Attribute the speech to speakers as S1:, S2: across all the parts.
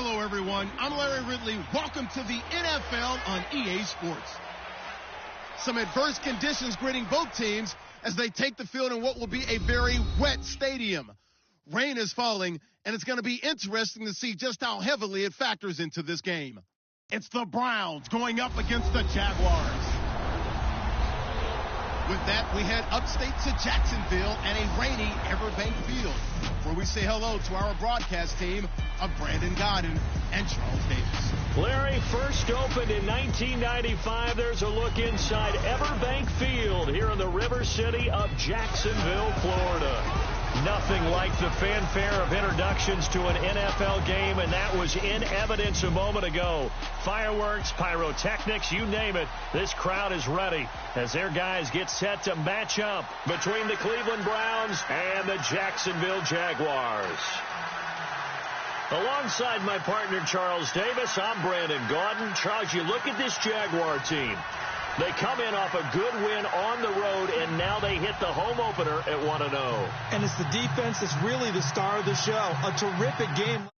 S1: Hello, everyone. I'm Larry Ridley. Welcome to the NFL on EA Sports. Some adverse conditions greeting both teams as they take the field in what will be a very wet stadium. Rain is falling, and it's going to be interesting to see just how heavily it factors into this game. It's the Browns going up against the Jaguars. With that, we head upstate to Jacksonville and a rainy Everbank Field, where we say hello to our broadcast team of Brandon Godden and Charles Davis.
S2: Larry, first opened in 1995. There's a look inside Everbank Field here in the River City of Jacksonville, Florida. Nothing like the fanfare of introductions to an NFL game, and that was in evidence a moment ago. Fireworks, pyrotechnics, you name it. This crowd is ready as their guys get set to match up between the Cleveland Browns and the Jacksonville Jaguars. Alongside my partner, Charles Davis, I'm Brandon Gaudin. Charles, you look at this Jaguar team. They come in off a good win on the road, and now they hit the home opener at 1-0.
S3: And it's the defense that's really the star of the show. A terrific game.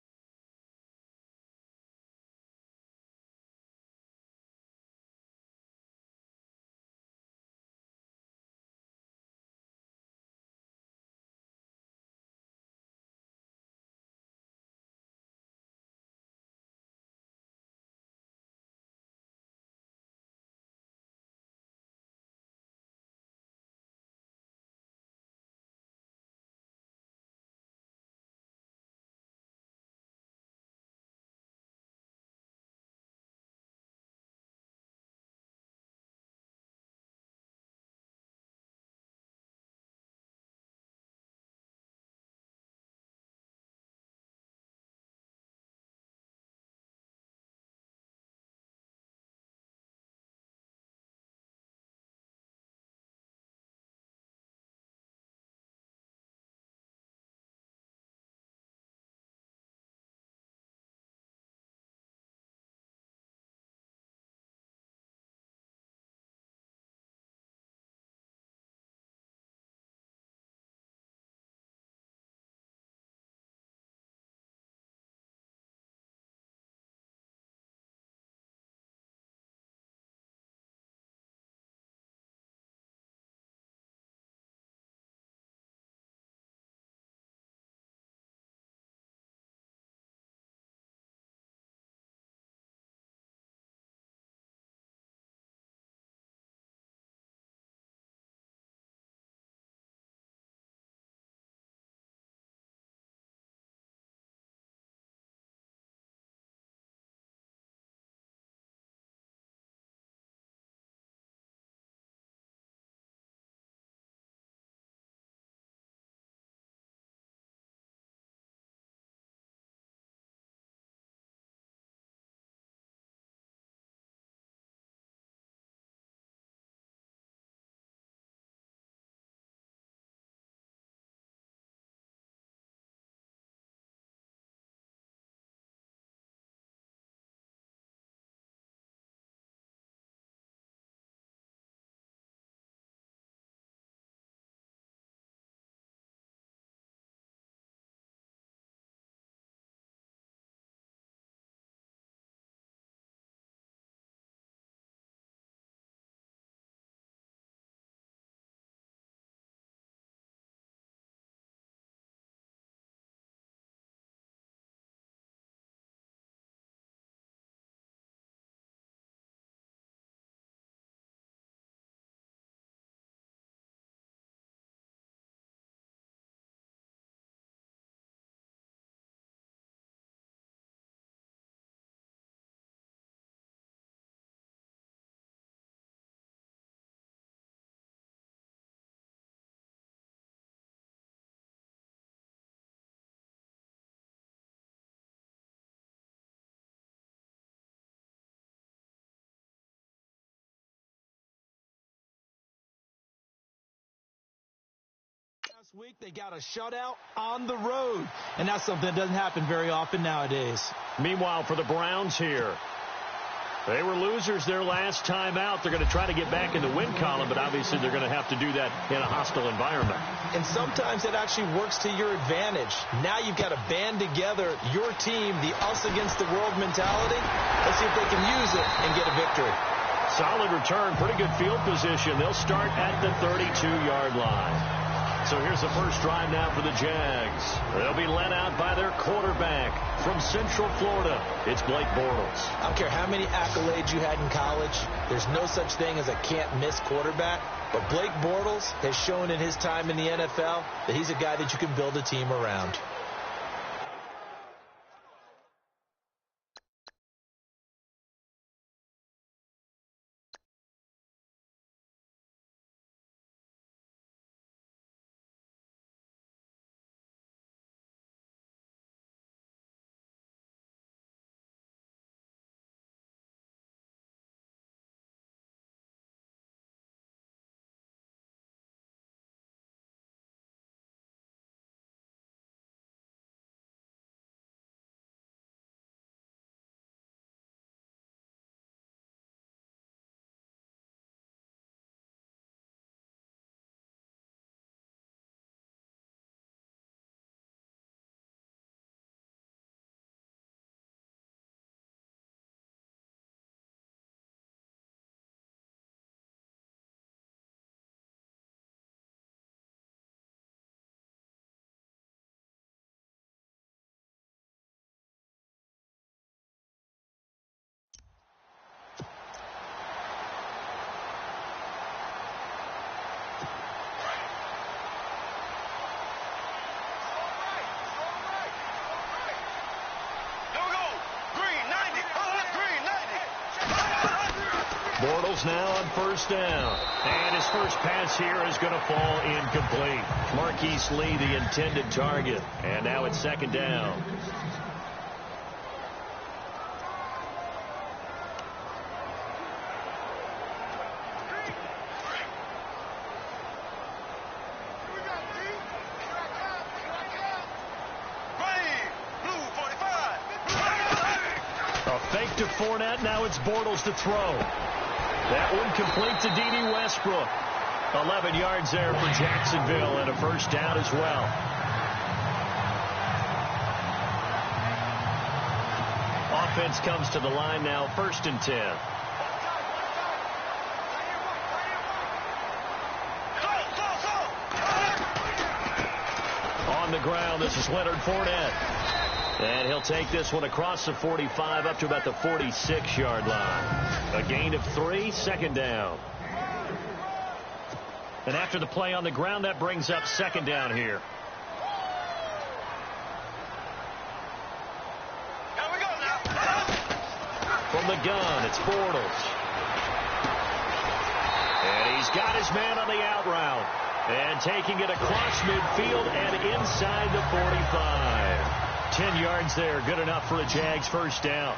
S3: Last week, they got a shutout on the road, and that's something that doesn't happen very often nowadays.
S2: Meanwhile, for the Browns here, They were losers their last time out. They're going to try to get back in the win column, but obviously they're going to have to do that in a hostile environment.
S3: And sometimes it actually works to your advantage. Now you've got to band together your team, the us against the world mentality. Let's see if they can use it and get a victory.
S2: Solid return, pretty good field position. They'll start at the 32-yard line. So here's the first drive now for the Jags. They'll be led out by their quarterback from Central Florida. It's Blake Bortles.
S3: I don't care how many accolades you had in college. There's no such thing as a can't-miss quarterback. But Blake Bortles has shown in his time in the NFL that he's a guy that you can build a team around.
S2: Bortles now on first down. And his first pass here is going to fall incomplete. Marquise Lee, the intended target. And now it's second down. A fake to Fournette. Now it's Bortles to throw. That one complete to D.D. Westbrook. 11 yards there for Jacksonville and a first down as well. Offense comes to the line now, 1st and 10. On the ground, this is Leonard Fournette. And he'll take this one across the 45 up to about the 46-yard line. A gain of 3, second down. And after the play on the ground, that brings up second down here.
S4: Here we go now.
S2: From the gun, it's Bortles. And he's got his man on the out route. And taking it across midfield and inside the 45. 10 yards there, good enough for a Jags first down.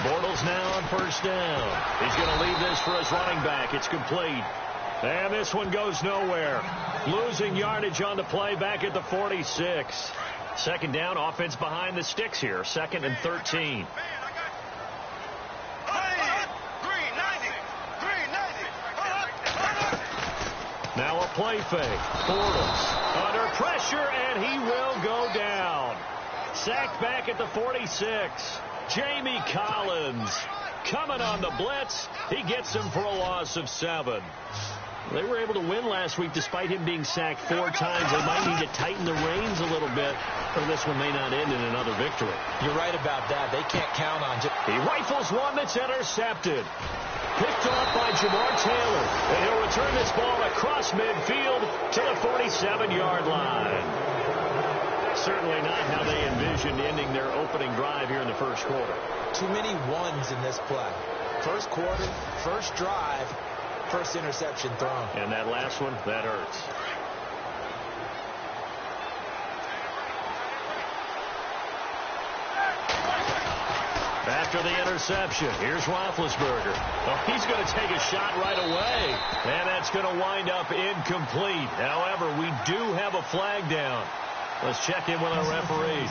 S2: Bortles now on first down. He's going to leave this for his running back. It's complete. And this one goes nowhere. Losing yardage on the play back at the 46. Second down, offense behind the sticks here. 2nd and 13. Now a play fake. Bortles under pressure, and he will go down. Sacked back at the 46. Jamie Collins coming on the blitz. He gets him for a loss of 7. They were able to win last week despite him being sacked 4 times. They might need to tighten the reins a little bit, or this one may not end in another victory.
S3: You're right about that. They can't count on just...
S2: He rifles one that's intercepted. Picked off by Jamar Taylor. And he'll return this ball across midfield to the 47-yard line. Certainly not how they envisioned ending their opening drive here in the first quarter.
S3: Too many ones in this play. First quarter, first drive, first interception thrown.
S2: And that last one, that hurts. After the interception, here's Roethlisberger. Oh, he's going to take a shot right away. And that's going to wind up incomplete. However, we do have a flag down. Let's check in with our referee.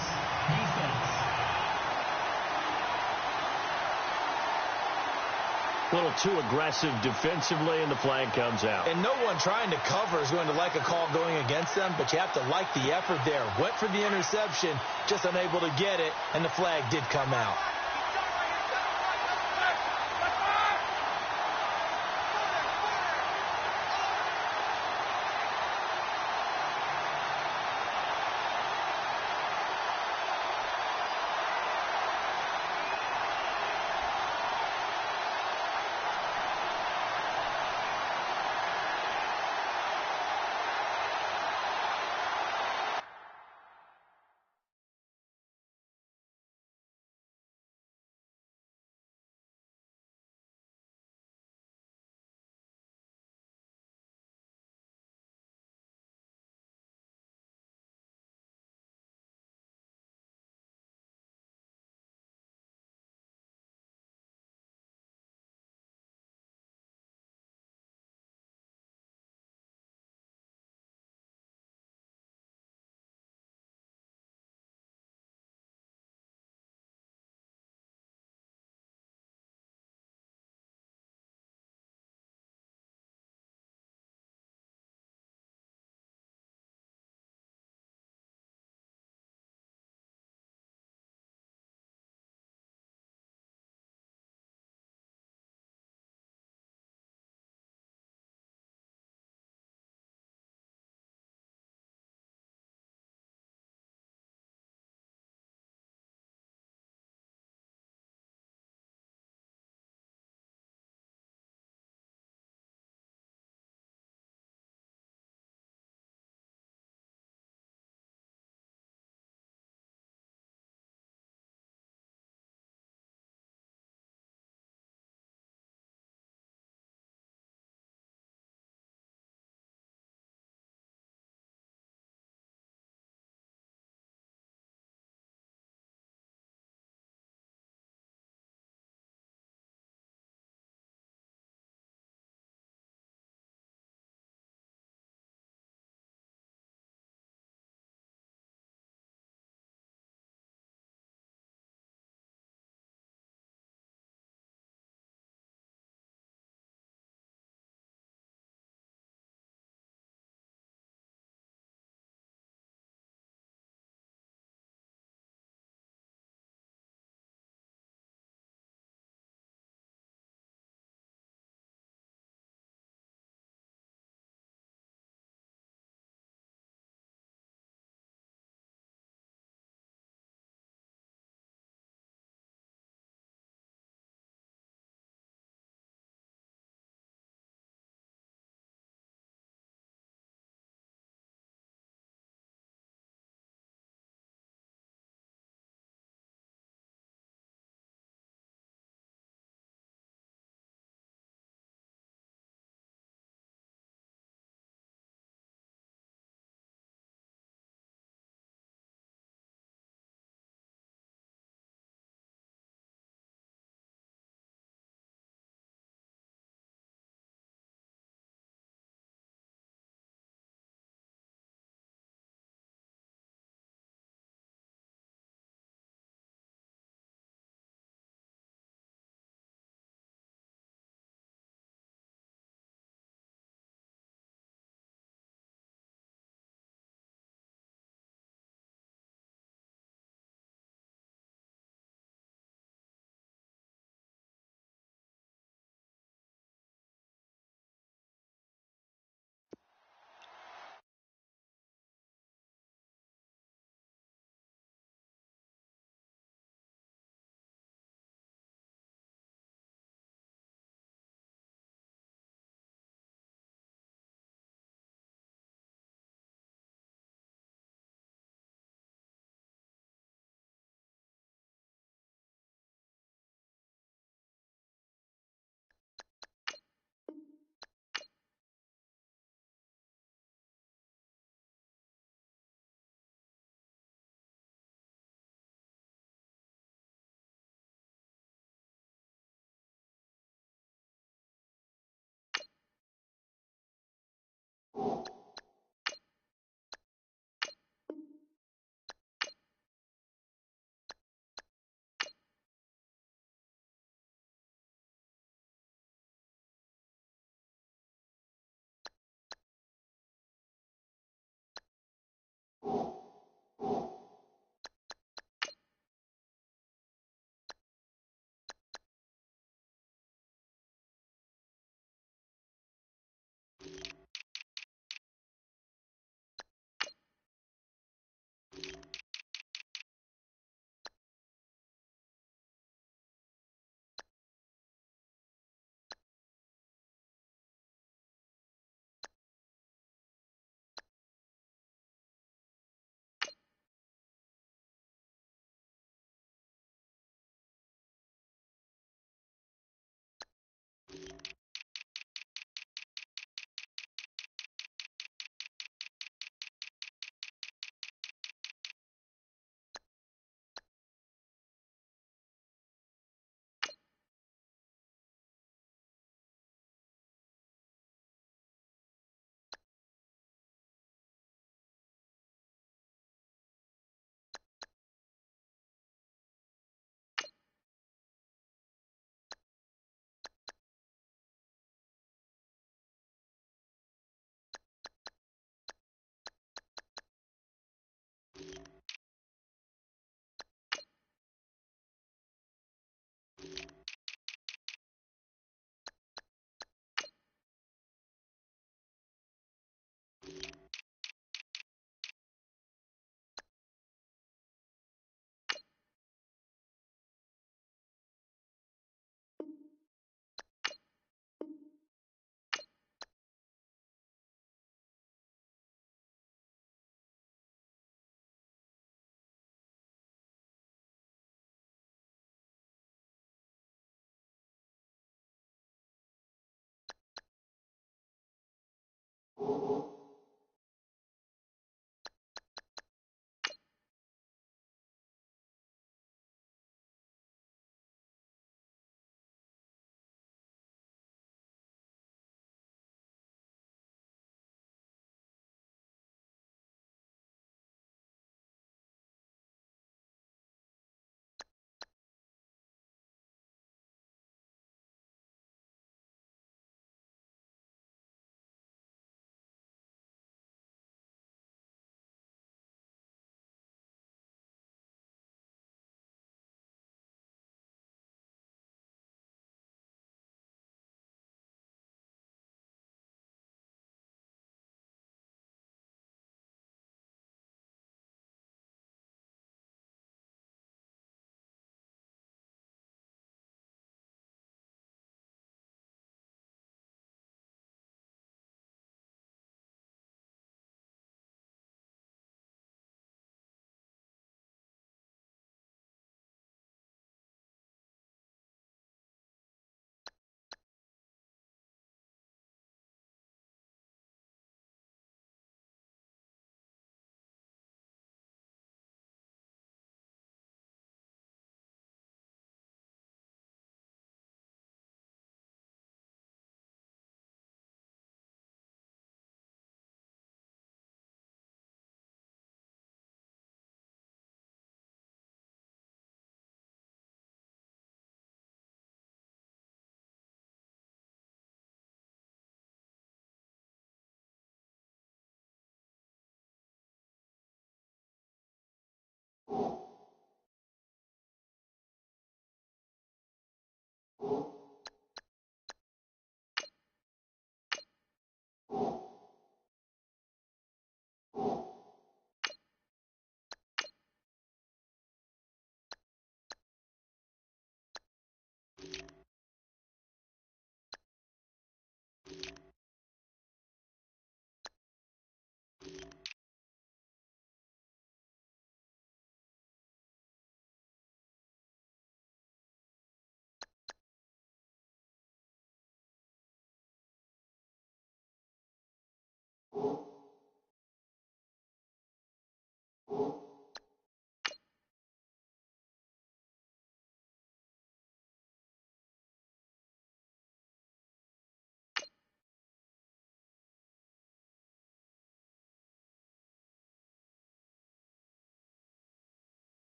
S2: A little too aggressive defensively, and the flag comes out.
S3: And no one trying to cover is going to like a call going against them, but you have to like the effort there. Went for the interception, just unable to get it, and the flag did come out.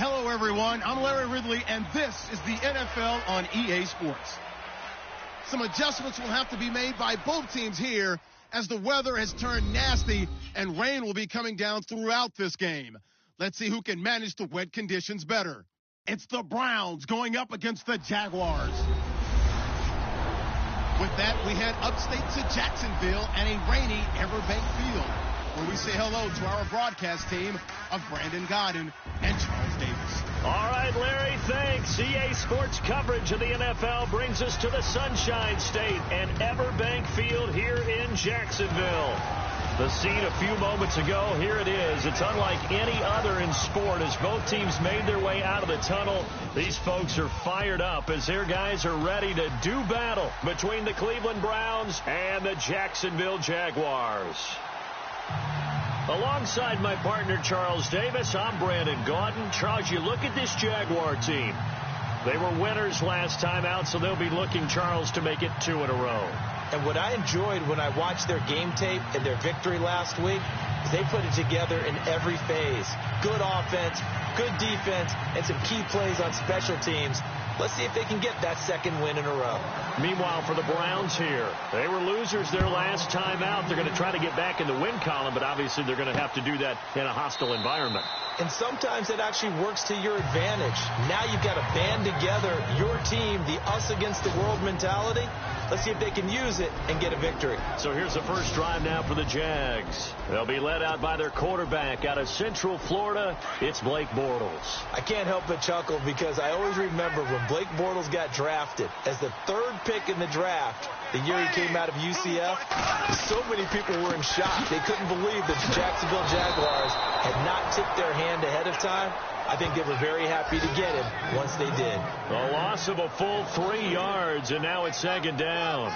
S1: Hello, everyone. I'm Larry Ridley, and this is the NFL on EA Sports. Some adjustments will have to be made by both teams here as the weather has turned nasty and rain will be coming down throughout this game. Let's see who can manage the wet conditions better. It's the Browns going up against the Jaguars. With that, we head upstate to Jacksonville and a rainy Everbank Field, where we say hello to our broadcast team of Brandon Godden and Charles Davis.
S2: All right, Larry, thanks. EA Sports coverage of the NFL brings us to the Sunshine State and Everbank Field here in Jacksonville. The scene a few moments ago, here it is. It's unlike any other in sport as both teams made their way out of the tunnel. These folks are fired up as their guys are ready to do battle between the Cleveland Browns and the Jacksonville Jaguars. Alongside my partner, Charles Davis, I'm Brandon Gaudin. Charles, you look at this Jaguar team. They were winners last time out, so they'll be looking, Charles, to make it 2 in a row.
S3: And what I enjoyed when I watched their game tape and their victory last week is they put it together in every phase. Good offense, good defense, and some key plays on special teams Let's see if they can get that second win in a row.
S2: Meanwhile, for the Browns here, they were losers their last time out. They're going to try to get back in the win column, but obviously they're going to have to do that in a hostile environment.
S3: And sometimes it actually works to your advantage. Now you've got to band together your team, the us against the world mentality. Let's see if they can use it and get a victory.
S2: So here's the first drive now for the Jags. They'll be led out by their quarterback out of Central Florida. It's Blake Bortles.
S3: I can't help but chuckle because I always remember when Blake Bortles got drafted as the third pick in the draft, the year he came out of UCF. So many people were in shock. They couldn't believe that the Jacksonville Jaguars had not tipped their hand ahead of time. I think they were very happy to get him once they did.
S2: A loss of a full 3 yards, and now it's second down.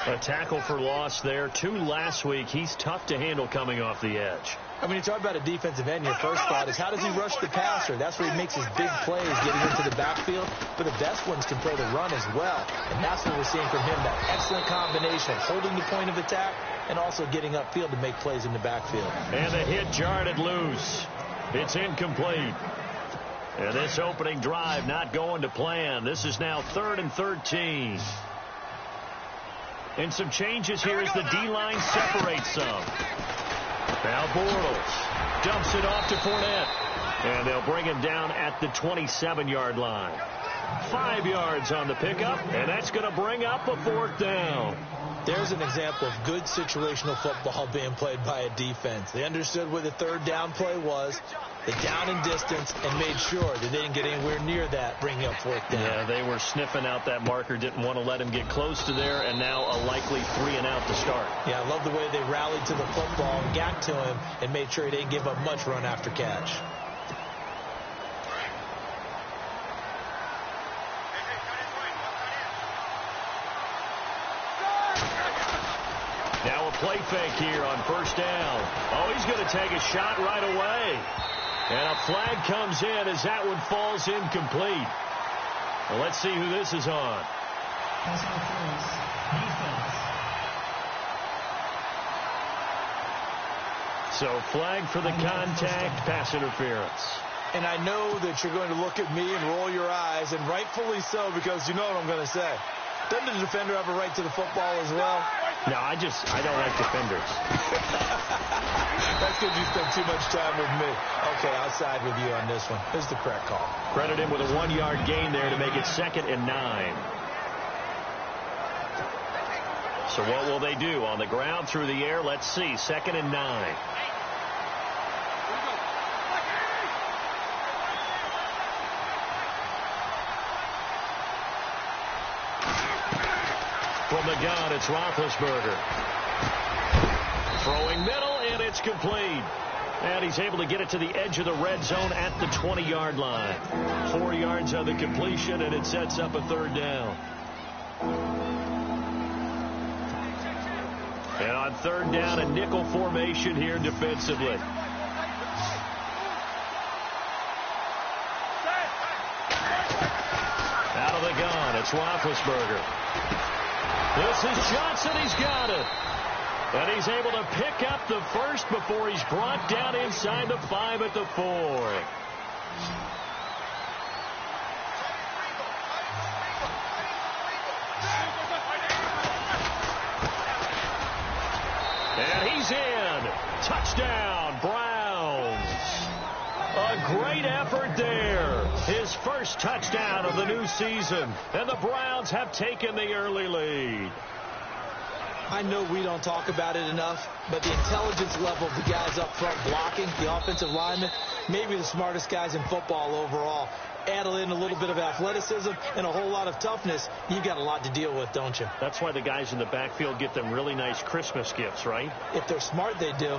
S2: A tackle for loss there. 2 last week. He's tough to handle coming off the edge.
S3: I mean, you talk about a defensive end, your first thought is how does he rush the passer? That's where he makes his big plays getting into the backfield. But the best ones can play the run as well. And that's what we're seeing from him, that excellent combination of holding the point of attack and also getting upfield to make plays in the backfield.
S2: And the hit jarred loose. It's incomplete. And this opening drive not going to plan. This is now 3rd and 13. And some changes here as the D-line separates some. Now Bortles dumps it off to Fournette. And they'll bring him down at the 27-yard line. 5 yards on the pickup, and that's going to bring up a 4th down.
S3: There's an example of good situational football being played by a defense. They understood where the 3rd down play was, the down and distance, and made sure that they didn't get anywhere near that, bringing up 4th down.
S2: Yeah, they were sniffing out that marker, didn't want to let him get close to there, and now a likely 3 and out to start.
S3: Yeah, I love the way they rallied to the football and got to him and made sure he didn't give up much run after catch.
S2: Now a play fake here on 1st down. Oh, he's going to take a shot right away. And a flag comes in as that one falls incomplete. Well, let's see who this is on. So flag for the contact, pass interference.
S3: And I know that you're going to look at me and roll your eyes, and rightfully so, because you know what I'm going to say. Doesn't the defender have a right to the football as well?
S2: No, I don't like defenders.
S3: That's because you spend too much time with me. Okay, I'll side with you on this one. This is the correct call.
S2: Credit him with a 1-yard gain there to make it 2nd and 9. So what will they do? On the ground, through the air? Let's see. 2nd and 9. From the gun, it's Roethlisberger. Throwing middle, and it's complete. And he's able to get it to the edge of the red zone at the 20-yard line. 4 yards on the completion, and it sets up a 3rd down. And on 3rd down, a nickel formation here defensively. Out of the gun, it's Roethlisberger. This is Johnson. He's got it. And he's able to pick up the first before he's brought down inside the 5 at the 4. And he's in. Touchdown, Browns. A great effort there. His first touchdown of the new season. And the Browns have taken the early lead.
S3: I know we don't talk about it enough, but the intelligence level of the guys up front blocking, the offensive linemen, maybe the smartest guys in football overall. Add in a little bit of athleticism and a whole lot of toughness, you've got a lot to deal with, don't you?
S2: That's why the guys in the backfield get them really nice Christmas gifts, right?
S3: If they're smart, they do.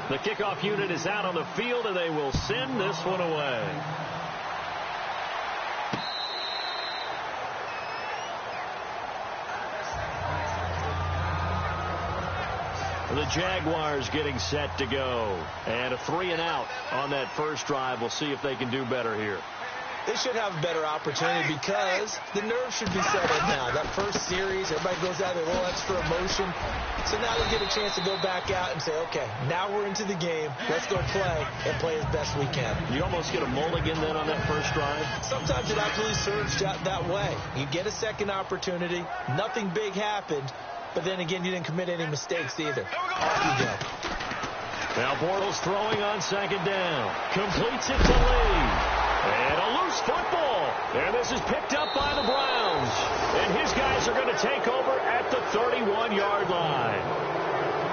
S2: The kickoff unit is out on the field, and they will send this one away. The Jaguars getting set to go. And a 3 and out on that first drive. We'll see if they can do better here.
S3: They should have a better opportunity because the nerves should be settled now. That first series, everybody goes out with a little extra emotion. So now they get a chance to go back out and say, okay, now we're into the game. Let's go play and play as best we can.
S2: You almost get a mulligan then on that first drive?
S3: Sometimes it absolutely serves that way. You get a second opportunity. Nothing big happened. But then again, you didn't commit any mistakes either. Off you go.
S2: Now Bortles throwing on second down. Completes it to Lee. And a loose football. And this is picked up by the Browns. And his guys are going to take over at the 31-yard line.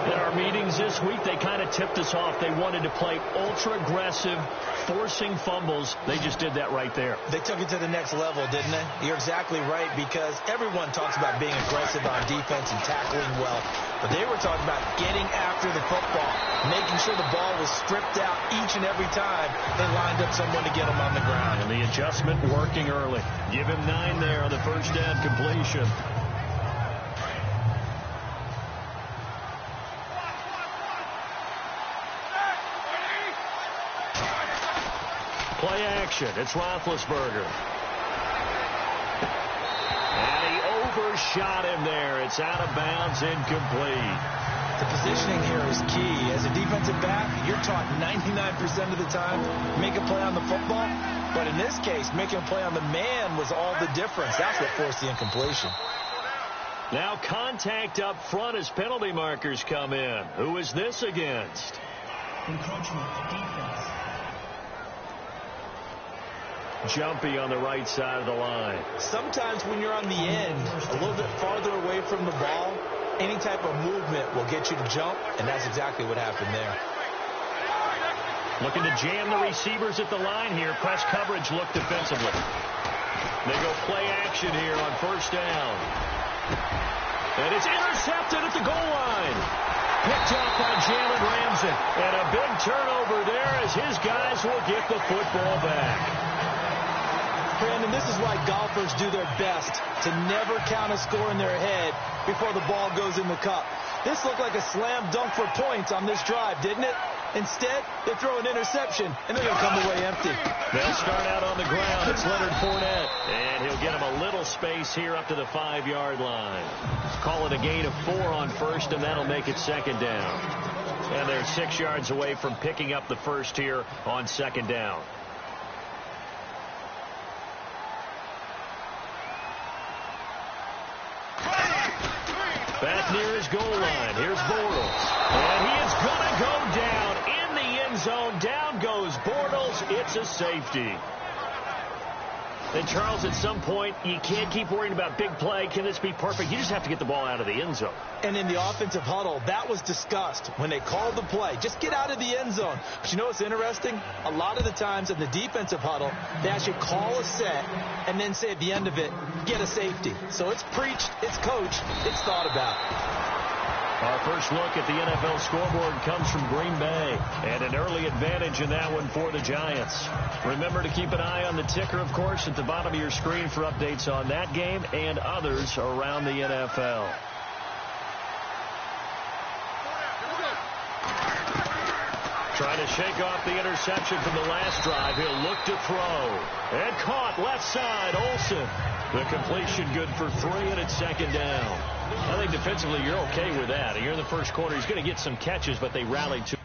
S2: In our meetings this week, they kind of tipped us off. They wanted to play ultra-aggressive, forcing fumbles. They just did that right there.
S3: They took it to the next level, didn't they? You're exactly right, because everyone talks about being aggressive on defense and tackling well. But they were talking about getting after the football, making sure the ball was stripped out each and every time they lined up someone to get them on the ground.
S2: And the adjustment working early. Give him 9 there on the first down completion. Play action. It's Roethlisberger. And he overshot him there. It's out of bounds, incomplete.
S3: The positioning here is key. As a defensive back, you're taught 99% of the time, make a play on the football. But in this case, making a play on the man was all the difference. That's what forced the incompletion.
S2: Now contact up front as penalty markers come in. Who is this against?
S5: Encroachment defense.
S2: Jumpy on the right side of the line.
S3: Sometimes when you're on the end, a little bit farther away from the ball, any type of movement will get you to jump, and that's exactly what happened there.
S2: Looking to jam the receivers at the line here. Press coverage look defensively. They go play action here on first down. And it's intercepted at the goal line. Picked up by Jalen Ramsey. And a big turnover there as his guys will get the football back.
S3: Brandon, this is why golfers do their best to never count a score in their head before the ball goes in the cup. This looked like a slam dunk for points on this drive, didn't it? Instead, they throw an interception, and they're going to come away empty.
S2: They'll start out on the ground. It's Leonard Fournette, and he'll get him a little space here up to the 5-yard line. Call it a gain of 4 on first, and that'll make it second down. And they're 6 yards away from picking up the first here on second down. Back near his goal line. Here's Bortles. And he is going to go down in the end zone. Down goes Bortles. It's a safety. And, Charles, at some point, you can't keep worrying about big play. Can this be perfect? You just have to get the ball out of the end zone.
S3: And in the offensive huddle, that was discussed when they called the play. Just get out of the end zone. But you know what's interesting? A lot of the times in the defensive huddle, they actually call a set and then say at the end of it, get a safety. So it's preached, it's coached, it's thought about.
S2: Our first look at the NFL scoreboard comes from Green Bay, and an early advantage in that one for the Giants. Remember to keep an eye on the ticker, of course, at the bottom of your screen for updates on that game and others around the NFL. Trying to shake off the interception from the last drive. He'll look to throw. And caught left side, Olsen. The completion good for 3, and it's second down. I think defensively you're okay with that. You're in the first quarter. He's going to get some catches, but they rallied to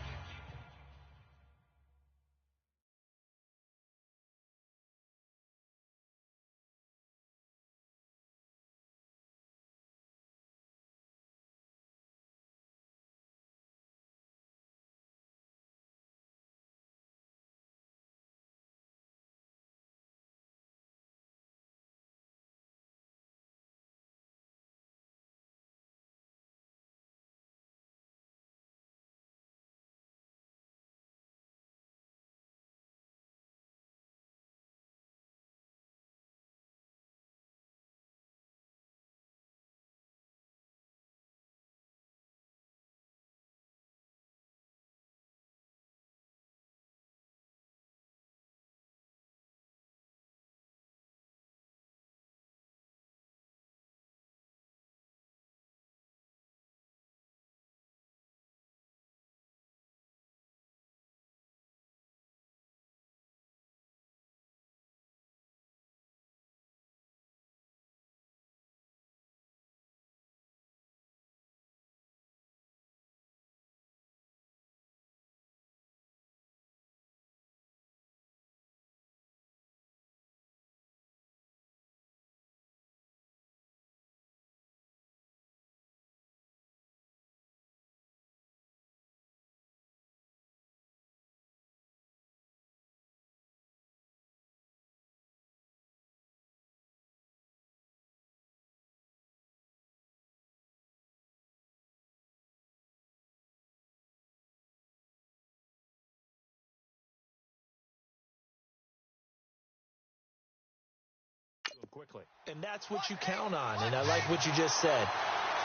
S2: quickly.
S3: And that's what you count on, and I like what you just said.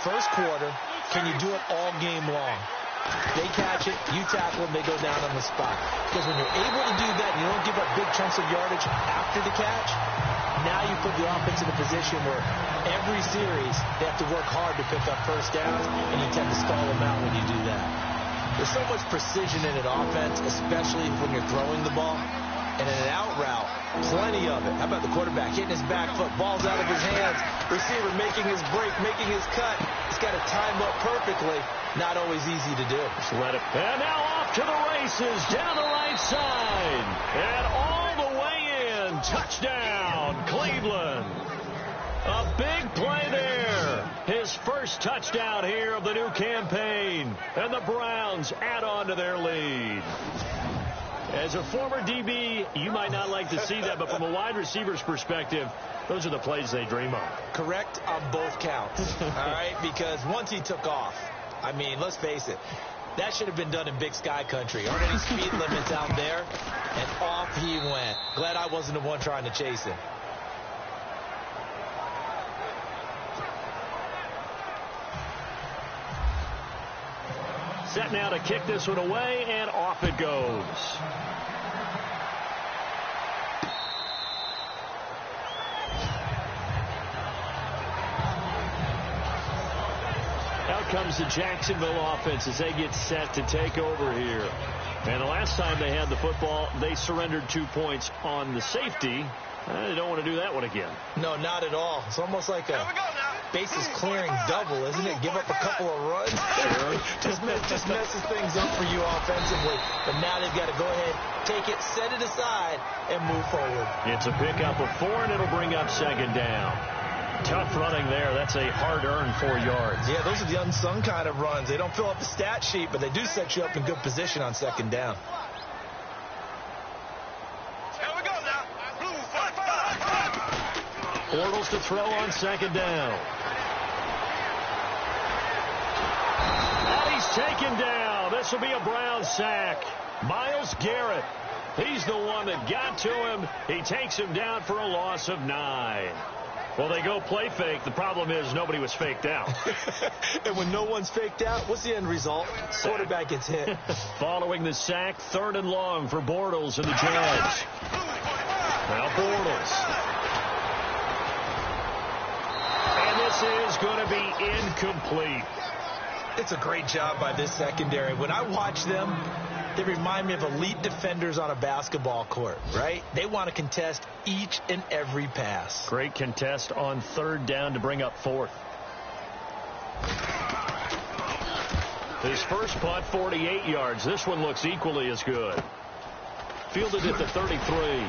S3: First quarter, can you do it all game long? They catch it, you tackle them, they go down on the spot. Because when you're able to do that, you don't give up big chunks of yardage after the catch, now you put the offense in a position where every series they have to work hard to pick up first downs, and you tend to stall them out when you do that. There's so much precision in an offense, especially when you're throwing the ball. And in an out route, plenty of it. How about the quarterback hitting his back foot, ball's out of his hands, receiver making his break, making his cut. He's got to time up perfectly. Not always easy to do.
S2: Just let it. And now off to the races, down the right side. And all the way in. Touchdown, Cleveland. A big play there. His first touchdown here of the new campaign. And the Browns add on to their lead. As a former DB, you might not like to see that, but from a wide receiver's perspective, those are the plays they dream of.
S3: Correct on both counts, all right? Because once he took off, I mean, let's face it, that should have been done in Big Sky Country. Aren't any speed limits out there? And off he went. Glad I wasn't the one trying to chase him.
S2: Set now to kick this one away, and off it goes. Out comes the Jacksonville offense as they get set to take over here. And the last time they had the football, they surrendered 2 points on the safety. They don't want to do that one again.
S3: No, not at all. It's almost like a bases clearing double, isn't it? Give up a couple of runs. just messes things up for you offensively. But now they've got to go ahead, take it, set it aside, and move forward.
S2: It's a pickup of 4, and it'll bring up second down. Tough running there. That's a hard-earned 4 yards.
S3: Yeah, those are the unsung kind of runs. They don't fill up the stat sheet, but they do set you up in good position on second down.
S2: Bortles to throw on second down. And he's taken down. This will be a Brown sack. Myles Garrett. He's the one that got to him. He takes him down for a loss of 9. Well, they go play fake. The problem is nobody was faked out.
S3: And when no one's faked out, what's the end result? Quarterback gets hit. Following
S2: the sack, 3rd and long for Bortles and the Jags. Now Bortles. This is going to be incomplete.
S3: It's a great job by this secondary. When I watch them, they remind me of elite defenders on a basketball court, right? They want to contest each and every pass.
S2: Great contest on 3rd down to bring up 4th. His first punt, 48 yards. This one looks equally as good. Fielded at the 33.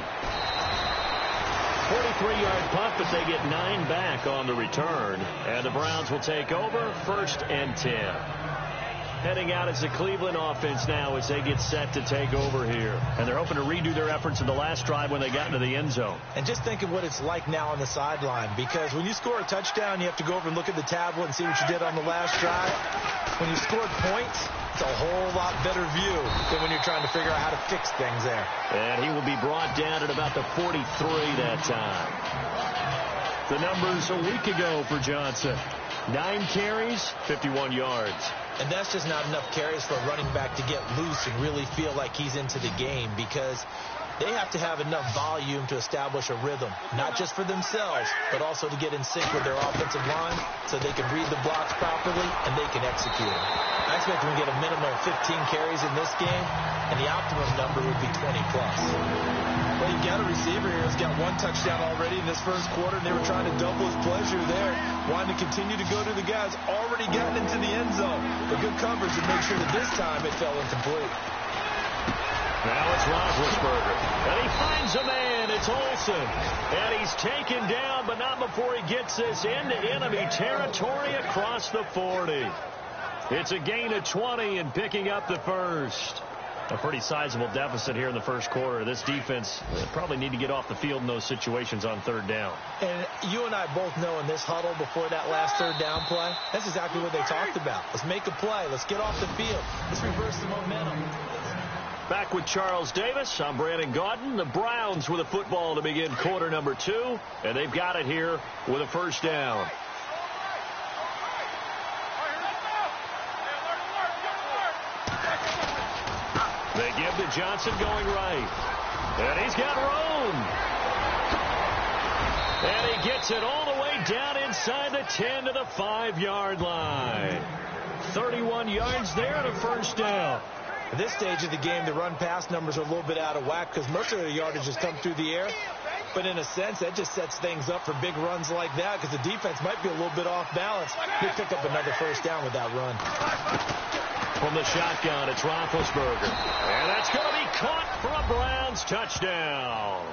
S2: 43-yard punt, but they get 9 back on the return. And the Browns will take over, 1st and 10. Heading out as the Cleveland offense now as they get set to take over here. And they're hoping to redo their efforts in the last drive when they got into the end zone.
S3: And just think of what it's like now on the sideline, because when you score a touchdown, you have to go over and look at the tablet and see what you did on the last drive. When you scored points, it's a whole lot better view than when you're trying to figure out how to fix things there.
S2: And he will be brought down at about the 43 that time. The numbers a week ago for Johnson. 9 carries, 51 yards.
S3: And that's just not enough carries for a running back to get loose and really feel like he's into the game, because they have to have enough volume to establish a rhythm, not just for themselves, but also to get in sync with their offensive line so they can read the blocks properly and they can execute them. I expect them to get a minimum of 15 carries in this game, and the optimum number would be 20-plus. Well, you've got a receiver here who's got 1 touchdown already in this first quarter, and they were trying to double his pleasure there, wanting to continue to go to the guys already gotten into the end zone. But good coverage to make sure that this time it fell incomplete.
S2: Now it's Roethlisberger, and he finds a man. It's Olsen, and he's taken down, but not before he gets this into enemy territory across the 40. It's a gain of 20 and picking up the first. A pretty sizable deficit here in the first quarter. This defense probably need to get off the field in those situations on 3rd down.
S3: And you and I both know in this huddle before that last 3rd down play, that's exactly what they talked about. Let's make a play. Let's get off the field. Let's reverse the momentum.
S2: Back with Charles Davis. I'm Brandon Gaudin. The Browns with a football to begin quarter number 2, and they've got it here with a first down. They give to Johnson going right. And he's got room. And he gets it all the way down inside the 10 to the 5-yard line. 31 yards there and a first down.
S3: At this stage of the game, the run-pass numbers are a little bit out of whack because most of their yardage has come through the air. But in a sense, that just sets things up for big runs like that because the defense might be a little bit off balance. They pick up another first down with that run.
S2: From the shotgun, it's Roethlisberger. And that's going to be caught for a Browns touchdown.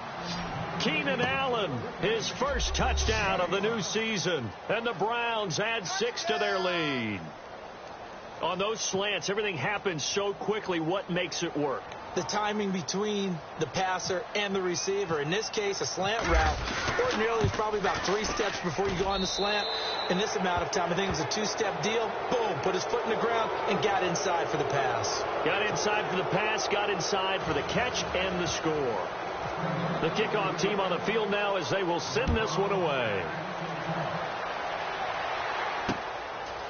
S2: Keenan Allen, his first touchdown of the new season. And the Browns add 6 to their lead. On those slants, everything happens so quickly. What makes it work?
S3: The timing between the passer and the receiver. In this case, a slant route ordinarily is probably about 3 steps before you go on the slant. In this amount of time, I think it was a 2-step deal. Boom, put his foot in the ground and got inside for the pass.
S2: Got inside for the pass, got inside for the catch and the score. The kickoff team on the field now as they will send this one away.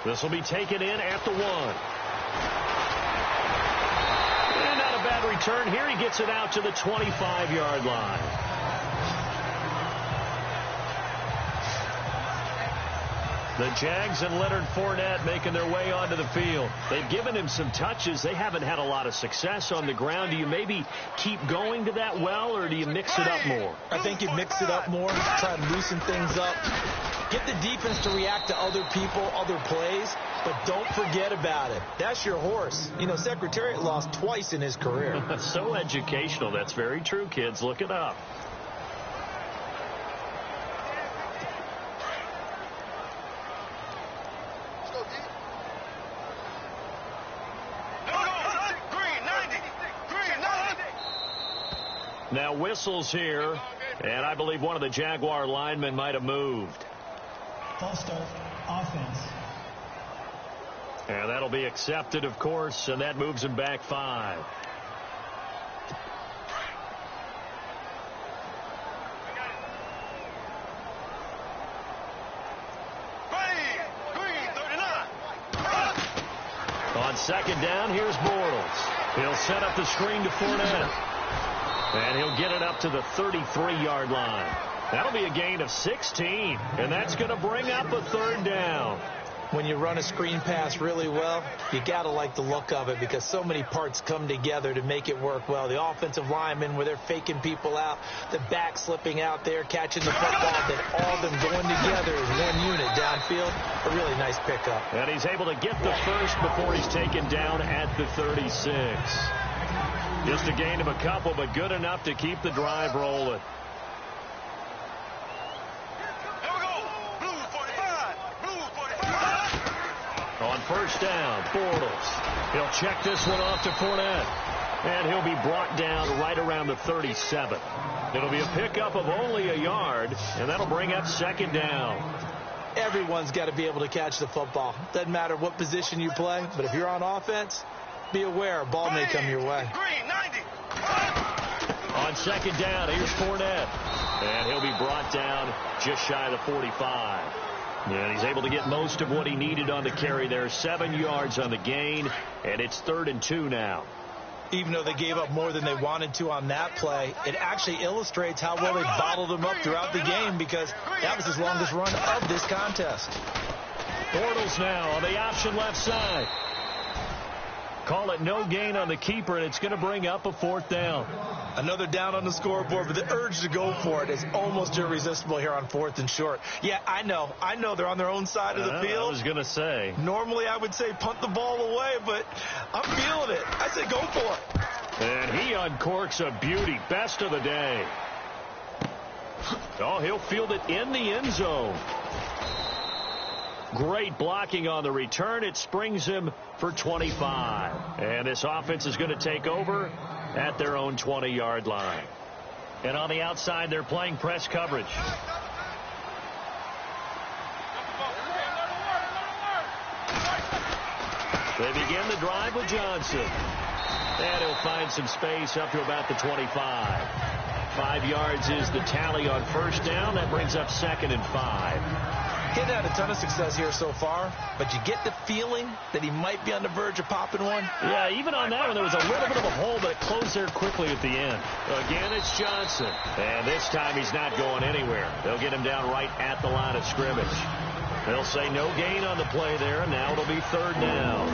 S2: This will be taken in at the 1. And not a bad return here. He gets it out to the 25-yard line. The Jags and Leonard Fournette making their way onto the field. They've given him some touches. They haven't had a lot of success on the ground. Do you maybe keep going to that well, or do you mix it up more?
S3: I think you mix it up more, try to loosen things up. Get the defense to react to other people, other plays, but don't forget about it. That's your horse. You know, Secretariat lost twice in his career.
S2: So educational. That's very true, kids. Look it up. Now whistles here, and I believe one of the Jaguar linemen might have moved.
S5: False start, offense.
S2: And that'll be accepted, of course, and that moves him back 5. On second down, here's Bortles. He'll set up the screen to Fournette. And he'll get it up to the 33-yard line. That'll be a gain of 16, and that's going to bring up a 3rd down.
S3: When you run a screen pass really well, you got to like the look of it because so many parts come together to make it work well. The offensive linemen, where they're faking people out, the back slipping out there, catching the football, then all of them going together as one unit downfield. A really nice pickup.
S2: And he's able to get the first before he's taken down at the 36. Just a gain of a couple, but good enough to keep the drive rolling. On first down, Bortles. He'll check this one off to Fournette. And he'll be brought down right around the 37. It'll be a pickup of only a yard, and that'll bring up 2nd down.
S3: Everyone's got to be able to catch the football. Doesn't matter what position you play, but if you're on offense, be aware a ball may come your way.
S2: On second down, here's Fournette. And he'll be brought down just shy of the 45. And he's able to get most of what he needed on the carry there. 7 yards on the gain, and it's 3rd and 2 now.
S3: Even though they gave up more than they wanted to on that play, it actually illustrates how well they bottled him up throughout the game because that was his longest run of this contest.
S2: Bortles now on the option left side. Call it no gain on the keeper, and it's going to bring up a 4th down.
S3: Another down on the scoreboard, but the urge to go for it is almost irresistible here on 4th and short. Yeah, I know they're on their own side of the field.
S2: I was going to say.
S3: Normally I would say punt the ball away, but I'm feeling it. I say go for it.
S2: And he uncorks a beauty. Best of the day. Oh, he'll field it in the end zone. Great blocking on the return. It springs him for 25. And this offense is going to take over at their own 20-yard line. And on the outside, they're playing press coverage. They begin the drive with Johnson. And he'll find some space up to about the 25. 5 yards is the tally on first down. That brings up 2nd and 5.
S3: He's had a ton of success here so far, but you get the feeling that he might be on the verge of popping one.
S2: Yeah, even on that one, there was a little bit of a hole, but it closed there quickly at the end. Again, it's Johnson. And this time he's not going anywhere. They'll get him down right at the line of scrimmage. They'll say no gain on the play there, and now it'll be 3rd down.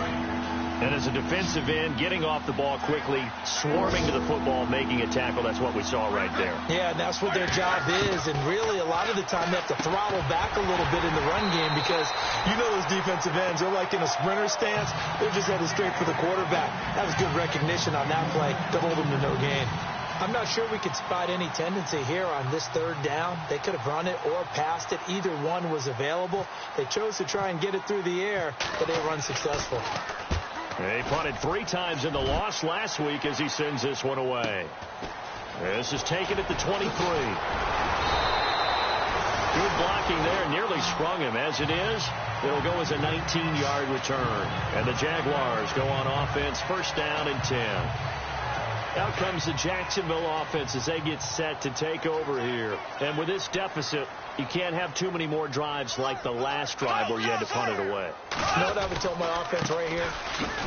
S2: And as a defensive end, getting off the ball quickly, swarming to the football, making a tackle, that's what we saw right there.
S3: Yeah, and that's what their job is. And really, a lot of the time, they have to throttle back a little bit in the run game because you know those defensive ends, they're like in a sprinter stance. They're just headed straight for the quarterback. That was good recognition on that play to hold them to no gain. I'm not sure we could spot any tendency here on this 3rd down. They could have run it or passed it. Either one was available. They chose to try and get it through the air, but they were unsuccessful.
S2: He punted 3 times in the loss last week as he sends this one away. This is taken at the 23. Good blocking there. Nearly sprung him. As it is, it'll go as a 19-yard return. And the Jaguars go on offense, 1st down and 10. Out comes the Jacksonville offense as they get set to take over here. And with this deficit, you can't have too many more drives like the last drive where you had to punt it away.
S3: You know what I would tell my offense right here?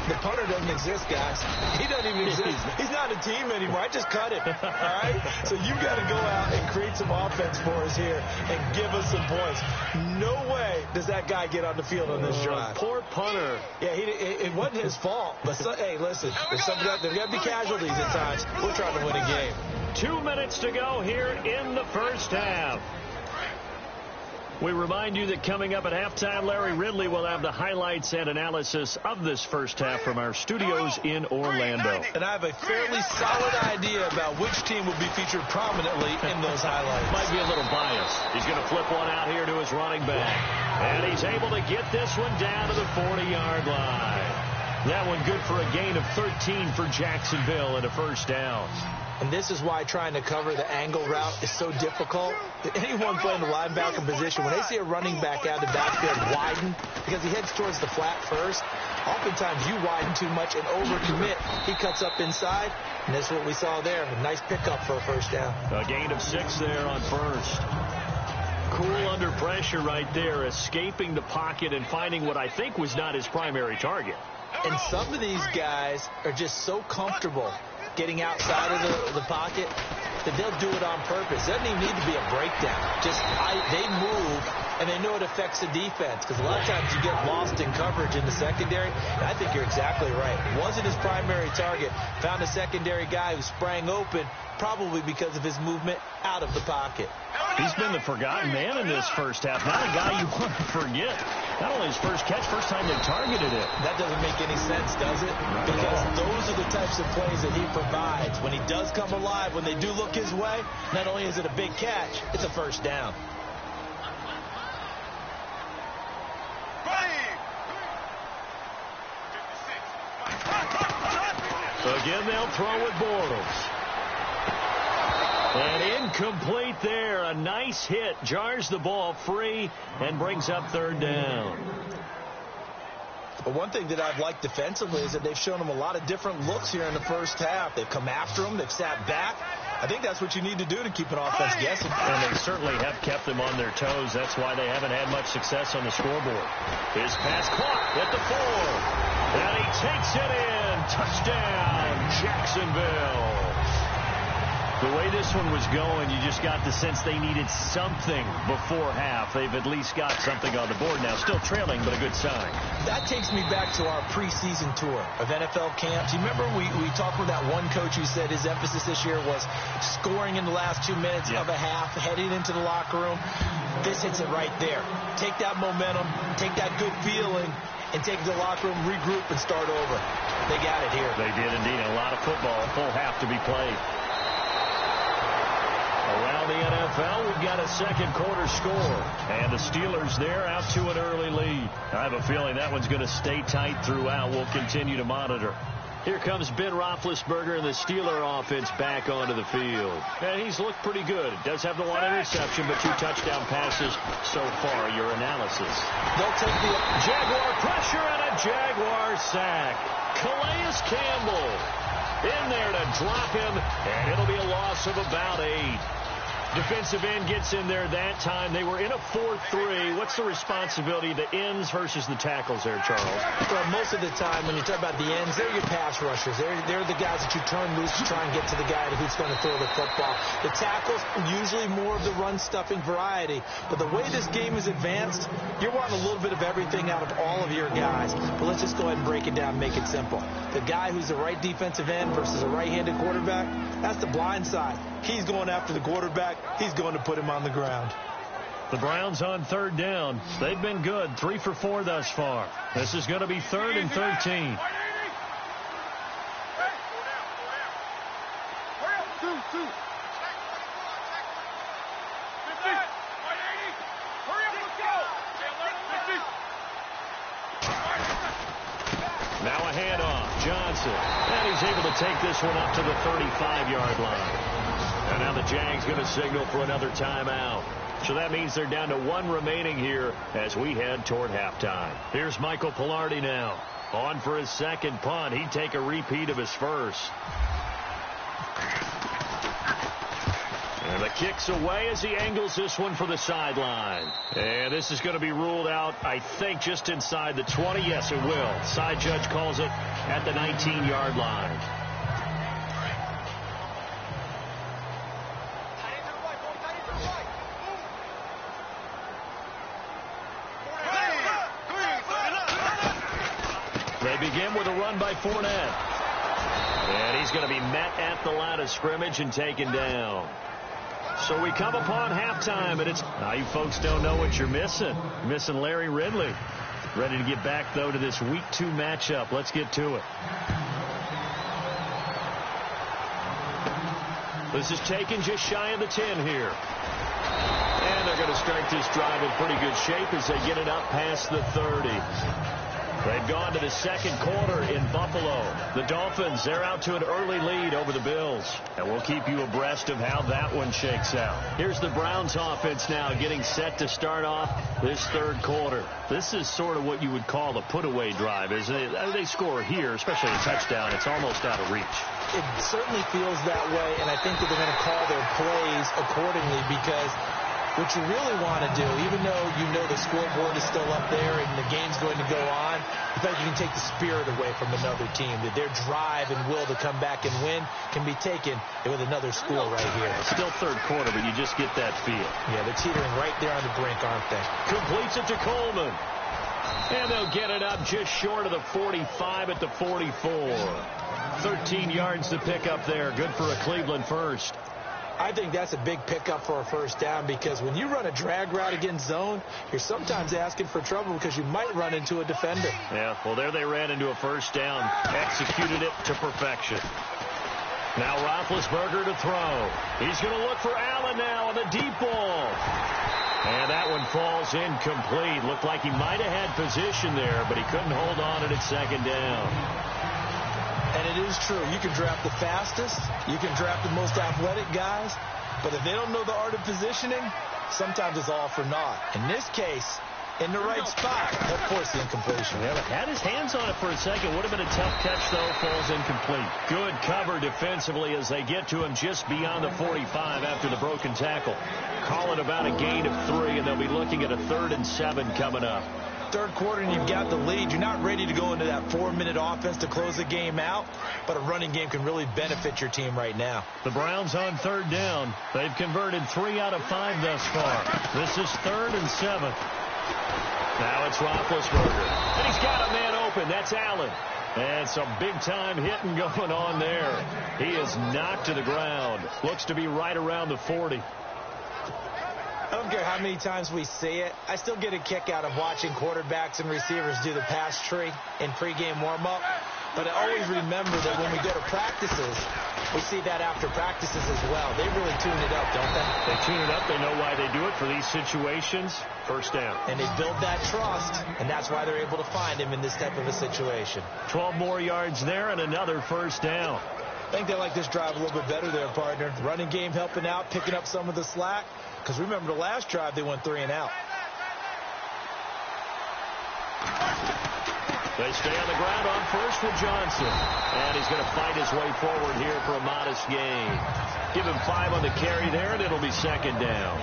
S3: The punter doesn't exist, guys. He doesn't even exist. He's not a team anymore. I just cut him. All right? So you got to go out and create some offense for us here and give us some points. No way does that guy get on the field on this drive.
S2: Poor punter.
S3: Yeah, it wasn't his fault. But, hey, listen, there's got to be casualties at times. We're trying to win a game.
S2: 2 minutes to go here in the first half. We remind you that coming up at halftime, Larry Ridley will have the highlights and analysis of this first half from our studios in Orlando.
S3: And I have a fairly solid idea about which team will be featured prominently in those highlights.
S2: Might be a little biased. He's going to flip one out here to his running back. And he's able to get this one down to the 40-yard line. That one good for a gain of 13 for Jacksonville and a 1st down.
S3: And this is why trying to cover the angle route is so difficult. Anyone playing the linebacker position, when they see a running back out of the backfield widen, because he heads towards the flat first, oftentimes you widen too much and overcommit. He cuts up inside, and that's what we saw there. A nice pickup for a 1st down.
S2: A gain of 6 there on 1st. Cool under pressure right there, escaping the pocket and finding what I think was not his primary target.
S3: And some of these guys are just so comfortable getting outside of the pocket that they'll do it on purpose. It doesn't even need to be a breakdown. Just they move, and they know it affects the defense because a lot of times you get lost in coverage in the secondary. And I think you're exactly right. Wasn't his primary target. Found a secondary guy who sprang open, probably because of his movement out of the pocket.
S2: He's been the forgotten man in this first half. Not a guy you want to forget. Not only his first catch, first time they targeted it.
S3: That doesn't make any sense, does it? Because those are the types of plays that he provides. When he does come alive, when they do look his way, not only is it a big catch, it's a 1st down.
S2: Again, they'll throw with Bortles. And incomplete there. A nice hit. Jars the ball free and brings up 3rd down.
S3: But one thing that I've liked defensively is that they've shown him a lot of different looks here in the first half. They've come after him. They've sat back. I think that's what you need to do to keep an offense guessing.
S2: And they certainly have kept them on their toes. That's why they haven't had much success on the scoreboard. His pass caught at the 4. And he takes it in. Touchdown, Jacksonville. The way this one was going, you just got the sense they needed something before half. They've at least got something on the board now. Still trailing, but a good sign.
S3: That takes me back to our preseason tour of NFL camps. You remember we talked with that one coach who said his emphasis this year was scoring in the last 2 minutes of a half, heading into the locker room. This hits it right there. Take that momentum, take that good feeling, and take the locker room, regroup, and start over. They got it here.
S2: They did indeed. A lot of football, full half to be played. Around the NFL, we've got a second quarter score. And the Steelers there out to an early lead. I have a feeling that one's going to stay tight throughout. We'll continue to monitor. Here comes Ben Roethlisberger and the Steeler offense back onto the field. And he's looked pretty good. Does have the one interception, but 2 touchdown passes so far. Your analysis.
S3: They'll take the
S2: Jaguar pressure and a Jaguar sack. Calais Campbell in there to drop him, and it'll be a loss of about 8. Defensive end gets in there that time. They were in a 4-3. What's the responsibility of the ends versus the tackles there, Charles?
S3: Well, most of the time when you talk about the ends, they're your pass rushers. They're the guys that you turn loose to try and get to the guy who's going to throw the football. The tackles, usually more of the run-stuffing variety. But the way this game is advanced, you're wanting a little bit of everything out of all of your guys. But let's just go ahead and break it down and make it simple. The guy who's the right defensive end versus a right-handed quarterback, that's the blind side. He's going after the quarterback. He's going to put him on the ground.
S2: The Browns on 3rd down. They've been good. 3 for 4 thus far. This is going to be 3rd and 13. Now a handoff. Johnson. And he's able to take this one up to the 35-yard line. And now the Jags going to signal for another timeout. So that means they're down to 1 remaining here as we head toward halftime. Here's Michael Pilardi now. On for his second punt. He'd take a repeat of his first. And the kick's away as he angles this one for the sideline. And this is going to be ruled out, I think, just inside the 20. Yes, it will. Side judge calls it at the 19-yard line. They begin with a run by Fournette. And he's going to be met at the line of scrimmage and taken down. So we come upon halftime, and it's... Now, you folks don't know what you're missing. Missing Larry Ridley. Ready to get back, though, to this Week 2 matchup. Let's get to it. This is taken just shy of the 10 here. And they're going to start this drive in pretty good shape as they get it up past the 30. They've gone to the second quarter in Buffalo. The Dolphins, they're out to an early lead over the Bills. And we'll keep you abreast of how that one shakes out. Here's the Browns offense now getting set to start off this third quarter. This is sort of what you would call a put-away drive, isn't it? They score here, especially a touchdown. It's almost out of reach.
S3: It certainly feels that way, and I think that they're going to call their plays accordingly because what you really want to do, even though you know the scoreboard is still up there and the game's going to go on, in fact, you can take the spirit away from another team. That their drive and will to come back and win can be taken with another score right here.
S2: Still third quarter, but you just get that feel.
S3: Yeah, they're teetering right there on the brink, aren't they?
S2: Completes it to Coleman. And they'll get it up just short of the 45 at the 44. 13 yards to pick up there. Good for a Cleveland first.
S3: I think that's a big pickup for a first down because when you run a drag route against zone, you're sometimes asking for trouble because you might run into a defender.
S2: Yeah, well, there they ran into a first down. Executed it to perfection. Now Roethlisberger to throw. He's going to look for Allen now on the deep ball. And that one falls incomplete. Looked like he might have had position there, but he couldn't hold on at second down.
S3: And it is true. You can draft the fastest. You can draft the most athletic guys. But if they don't know the art of positioning, sometimes it's all for naught. In this case, in the right spot, that forced the incompletion.
S2: Yeah, had his hands on it for a second. Would have been a tough catch, though. Falls incomplete. Good cover defensively as they get to him just beyond the 45 after the broken tackle. Call it about a gain of 3, and they'll be looking at a 3rd and 7 coming up.
S3: Third quarter and you've got the lead. You're not ready to go into that 4-minute offense to close the game out, but a running game can really benefit your team right now.
S2: The Browns on 3rd down. They've converted 3 out of 5 thus far. This is 3rd and 7. Now it's Roethlisberger. And he's got a man open. That's Allen. And some big-time hitting going on there. He is knocked to the ground. Looks to be right around the 40.
S3: I don't care how many times we see it. I still get a kick out of watching quarterbacks and receivers do the pass tree in pregame warm-up. But I always remember that when we go to practices, we see that after practices as well. They really tune it up, don't they?
S2: They tune it up. They know why they do it for these situations. First down.
S3: And they build that trust, and that's why they're able to find him in this type of a situation.
S2: 12 more yards there and another first down.
S3: I think they like this drive a little bit better there, partner. The running game helping out, picking up some of the slack. Because remember, the last drive, they went 3 and out.
S2: They stay on the ground on first with Johnson. And he's going to fight his way forward here for a modest gain. Give him 5 on the carry there, and it'll be second down.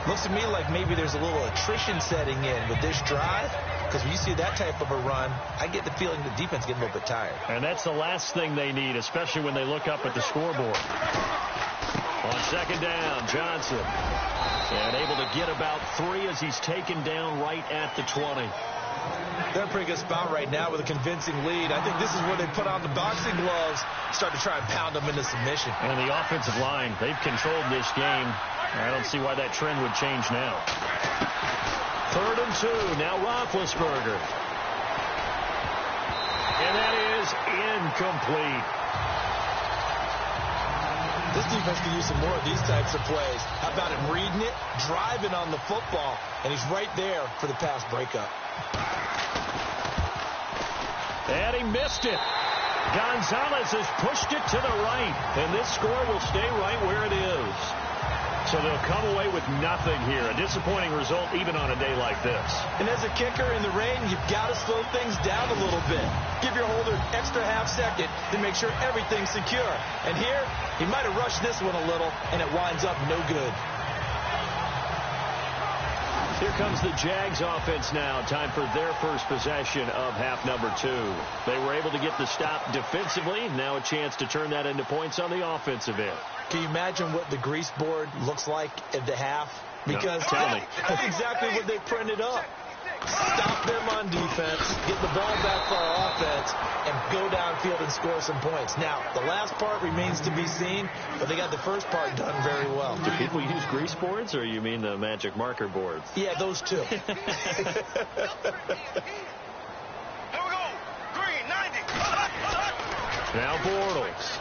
S3: Looks to me like maybe there's a little attrition setting in with this drive. Because when you see that type of a run, I get the feeling the defense getting a little bit tired.
S2: And that's the last thing they need, especially when they look up at the scoreboard. On second down, Johnson. And able to get about 3 as he's taken down right at the 20.
S3: They're in a pretty good spot right now with a convincing lead. I think this is where they put on the boxing gloves, start to try and pound them into submission.
S2: And the offensive line, they've controlled this game. I don't see why that trend would change now. 3rd and 2, now Roethlisberger. And that is incomplete.
S3: This defense can use some more of these types of plays. How about him reading it, driving on the football, and he's right there for the pass breakup.
S2: And he missed it. Gonzalez has pushed it to the right, and this score will stay right where it is. So they'll come away with nothing here. A disappointing result even on a day like this.
S3: And as a kicker in the rain, you've got to slow things down a little bit. Give your holder an extra half second to make sure everything's secure. And here, he might have rushed this one a little, and it winds up no good.
S2: Here comes the Jags offense now. Time for their first possession of half number 2. They were able to get the stop defensively. Now a chance to turn that into points on the offensive end.
S3: Can you imagine what the grease board looks like at the half? Because
S2: no, tell me.
S3: That's exactly what they printed up. Stop them on defense, get the ball back for our offense, and go downfield and score some points. Now, the last part remains to be seen, but they got the first part done very well.
S2: Do people use grease boards, or you mean the magic marker boards?
S3: Yeah, those two.
S4: Here we go. Green, 90.
S2: Now Bortles.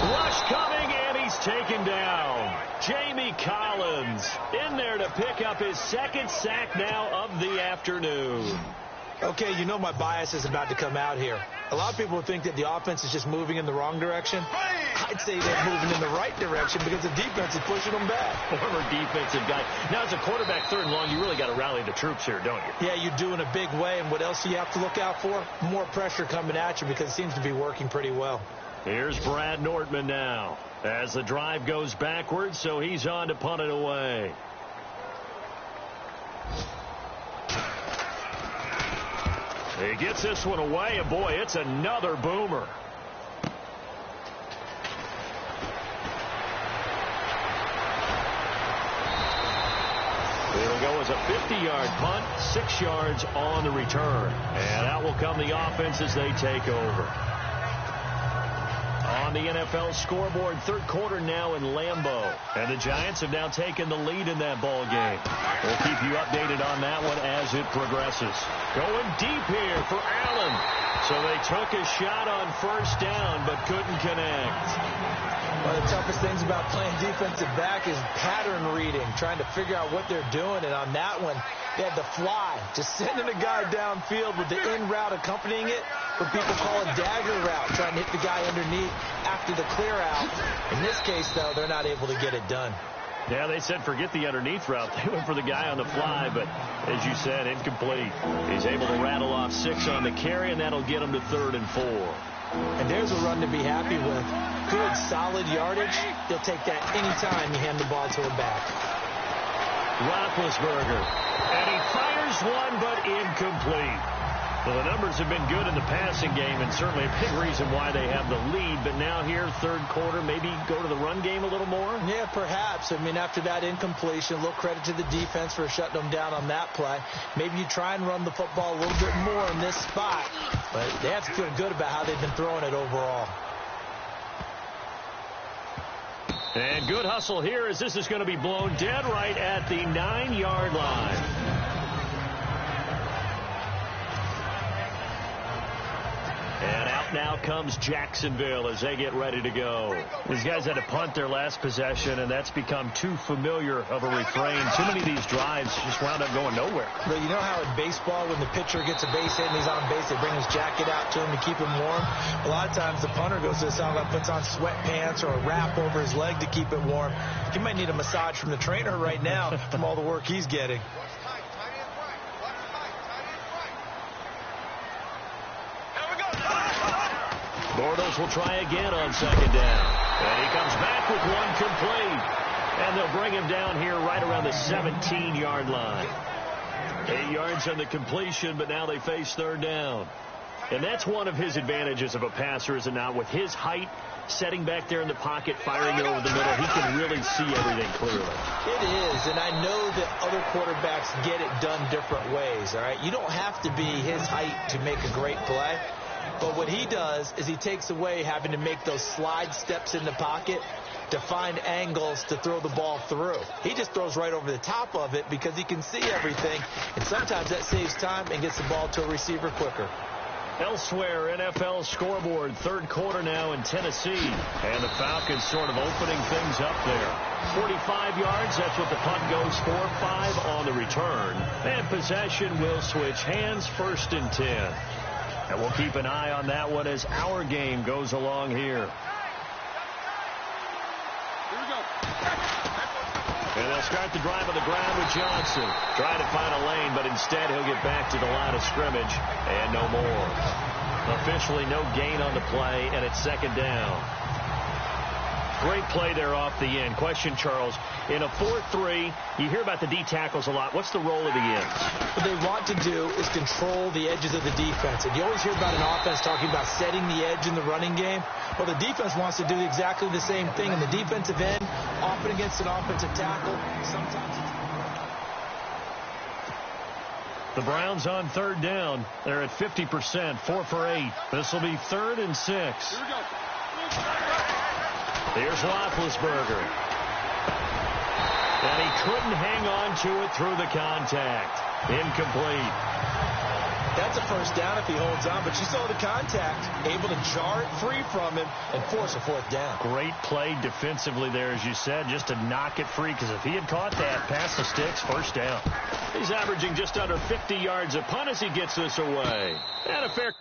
S2: Rush coming, and he's taken down. Jamie Collins in there to pick up his 2nd sack now of the afternoon.
S3: Okay, you know my bias is about to come out here. A lot of people think that the offense is just moving in the wrong direction. I'd say they're moving in the right direction because the defense is pushing them back.
S2: Former defensive guy. Now, as a quarterback 3rd and long, you really got to rally the troops here, don't you?
S3: Yeah, you do in a big way. And what else do you have to look out for? More pressure coming at you because it seems to be working pretty well.
S2: Here's Brad Nortman now as the drive goes backwards, so he's on to punt it away. He gets this one away, and boy, it's another boomer. It'll go as a 50-yard punt, 6 yards on the return. And out will come the offense as they take over. On the NFL scoreboard, 3rd quarter now in Lambeau. And the Giants have now taken the lead in that ball game. We'll keep you updated on that one as it progresses. Going deep here for Allen. So they took a shot on 1st down, but couldn't connect.
S3: One of the toughest things about playing defensive back is pattern reading, trying to figure out what they're doing. And on that one, they had the fly, just sending a guy downfield with the in route accompanying it, what people call a dagger route, trying to hit the guy underneath after the clear out. In this case, though, they're not able to get it done.
S2: Yeah, they said forget the underneath route. They went for the guy on the fly, but as you said, incomplete. He's able to rattle off 6 on the carry, and that'll get him to 3rd and 4.
S3: And there's a run to be happy with. Good, solid yardage. He'll take that anytime you hand the ball to him back.
S2: Roethlisberger. And he fires one, but incomplete. Well, the numbers have been good in the passing game, and certainly a big reason why they have the lead. But now here, 3rd quarter, maybe go to the run game a little more?
S3: Yeah, perhaps. I mean, after that incompletion, a little credit to the defense for shutting them down on that play. Maybe you try and run the football a little bit more in this spot. But they have to feel good about how they've been throwing it overall.
S2: And good hustle here as this is going to be blown dead right at the 9-yard line. And out now comes Jacksonville as they get ready to go. These guys had to punt their last possession, and that's become too familiar of a refrain. Too many of these drives just wound up going nowhere.
S3: But you know how in baseball, when the pitcher gets a base hit and he's on base, they bring his jacket out to him to keep him warm? A lot of times the punter goes to the sideline, puts on sweatpants or a wrap over his leg to keep it warm. He might need a massage from the trainer right now from all the work he's getting.
S2: Cardinals will try again on second down. And he comes back with one complete. And they'll bring him down here right around the 17-yard line. 8 yards on the completion, but now they face third down. And that's one of his advantages of a passer, is it not? With his height, setting back there in the pocket, firing it over the middle, he can really see everything clearly.
S3: It is, and I know that other quarterbacks get it done different ways, all right? You don't have to be his height to make a great play. But what he does is he takes away having to make those slide steps in the pocket to find angles to throw the ball through. He just throws right over the top of it because he can see everything, and sometimes that saves time and gets the ball to a receiver quicker.
S2: Elsewhere, NFL scoreboard, third quarter now in Tennessee. And the Falcons sort of opening things up there. 45 yards, that's what the punt goes for. 5 on the return. And possession will switch hands, 1st and 10. And we'll keep an eye on that one as our game goes along here.
S4: Here we go.
S2: And they'll start the drive on the ground with Johnson. Trying to find a lane, but instead he'll get back to the line of scrimmage and no more. Officially no gain on the play, and it's second down. Great play there off the end. Question, Charles, in a 4-3, you hear about the D tackles a lot. What's the role of the ends?
S3: What they want to do is control the edges of the defense. And you always hear about an offense talking about setting the edge in the running game. Well, the defense wants to do exactly the same thing. And the defensive end, often against an offensive tackle, sometimes it's...
S2: The Browns on third down. They're at 50%, 4 for 8. This will be 3rd and 6.
S4: Here we go.
S2: Here's Roethlisberger. And he couldn't hang on to it through the contact. Incomplete.
S3: That's a first down if he holds on, but you saw the contact, able to jar it free from him and force a 4th down.
S2: Great play defensively there, as you said, just to knock it free, because if he had caught that, past the sticks, 1st down. He's averaging just under 50 yards a punt as he gets this away. And a fair...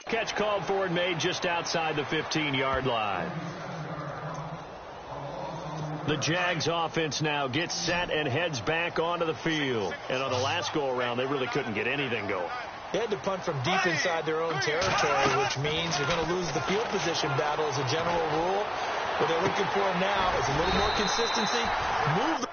S2: Catch called for and made just outside the 15-yard line. The Jags offense now gets set and heads back onto the field. And on the last go-around, they really couldn't get anything going.
S3: They had to punt from deep inside their own territory, which means you're going to lose the field position battle as a general rule. What they're looking for now is a little more consistency. Move the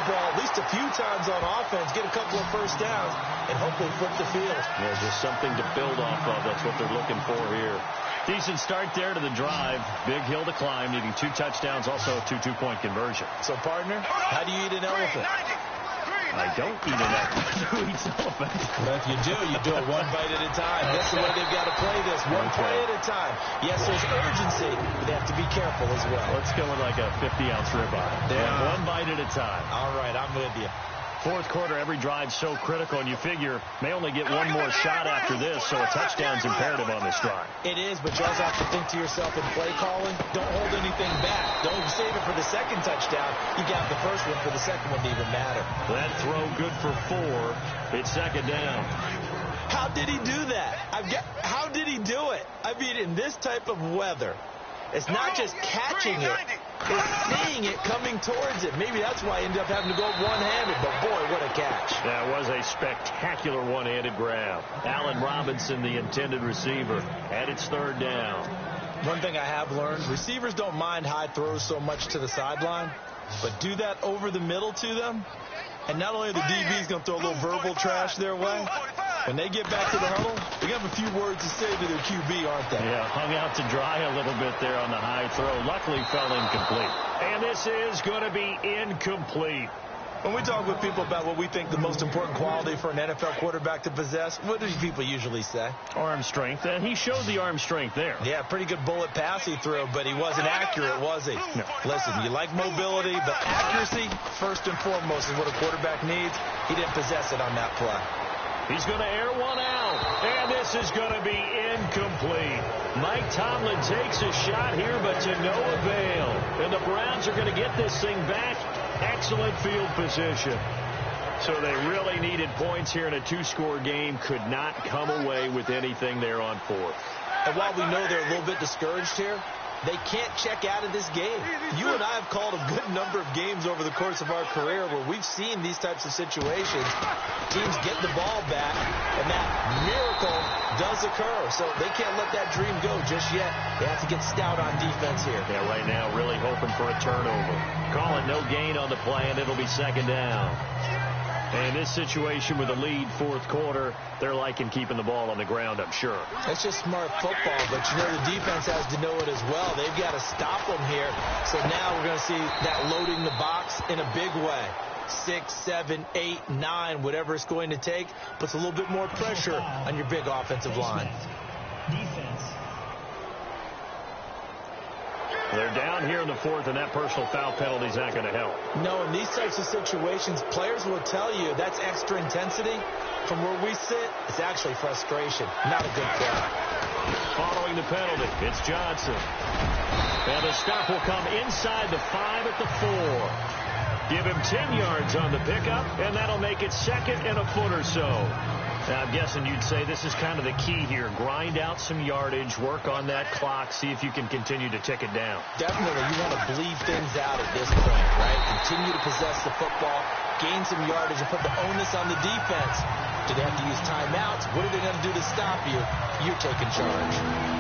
S3: ball at least a few times on offense, get a couple of first downs, and hopefully flip the field.
S2: There's just something to build off of. That's what they're looking for here. Decent start there to the drive. Big hill to climb, needing 2 touchdowns, also a 2-2-point conversion.
S3: So, partner, how do you eat an elephant?
S2: I don't eat an elephant. Who eats elephant?
S3: Well, if you do it one bite at a time. That's the way they've got to play this, one play at a time. Yes, there's urgency, but they have to be careful as well.
S2: Let's go with like a 50-ounce ribeye.
S3: Yeah.
S2: One bite at a time.
S3: All right, I'm with you.
S2: Fourth quarter, every drive so critical, and you figure may only get one more shot after this, so a touchdown's imperative on this drive.
S3: It is, but you also have to think to yourself in play calling, don't hold anything back. Don't save it for the second touchdown. You got the first one for the second one to even matter.
S2: That throw good for 4. It's second down.
S3: How did he do that? How did he do it? I mean, in this type of weather, it's not just catching it. It's seeing it coming towards it. Maybe that's why he ended up having to go one-handed, but boy, what a catch.
S2: That was a spectacular one-handed grab. Allen Robinson, the intended receiver, and it's third down.
S3: One thing I have learned, receivers don't mind high throws so much to the sideline, but do that over the middle to them, and not only are the DBs going to throw a little verbal trash their way, when they get back to the huddle, they're going to have a few words to say to their QB, aren't they?
S2: Yeah, hung out to dry a little bit there on the high throw. Luckily fell incomplete. And this is going to be incomplete.
S3: When we talk with people about what we think the most important quality for an NFL quarterback to possess, what do people usually say?
S2: Arm strength, and he showed the arm strength there.
S3: Yeah, pretty good bullet pass he threw, but he wasn't accurate, was he?
S2: No.
S3: Listen, you like mobility, but accuracy, first and foremost, is what a quarterback needs. He didn't possess it on that play.
S2: He's going to air one out, and this is going to be incomplete. Mike Tomlin takes a shot here, but to no avail. And the Browns are going to get this thing back. Excellent field position. So they really needed points here in a 2-score game. Could not come away with anything there on 4th.
S3: And while we know they're a little bit discouraged here, they can't check out of this game. You and I have called a good number of games over the course of our career where we've seen these types of situations. Teams get the ball back, and that miracle does occur. So they can't let that dream go just yet. They have to get stout on defense here.
S2: Yeah, right now really hoping for a turnover. Call it no gain on the play, and it'll be second down. And this situation with a lead, fourth quarter, they're liking keeping the ball on the ground, I'm sure.
S3: It's just smart football, but you know the defense has to know it as well. They've got to stop them here. So now we're going to see that loading the box in a big way. 6, 7, 8, 9, whatever it's going to take, puts a little bit more pressure on your big offensive line.
S5: Defense.
S2: They're down here in the 4th, and that personal foul penalty is not going to help.
S3: No, in these types of situations, players will tell you that's extra intensity. From where we sit, it's actually frustration. Not a good play.
S2: Following the penalty, it's Johnson. And the stop will come inside the 5 at the 4. Give him 10 yards on the pickup, and that'll make it second and a foot or so. Now, I'm guessing you'd say this is kind of the key here. Grind out some yardage, work on that clock, see if you can continue to tick it down.
S3: Definitely, you want to bleed things out at this point, right? Continue to possess the football, gain some yardage, and put the onus on the defense. Do they have to use timeouts? What are they going to do to stop you? You're taking charge.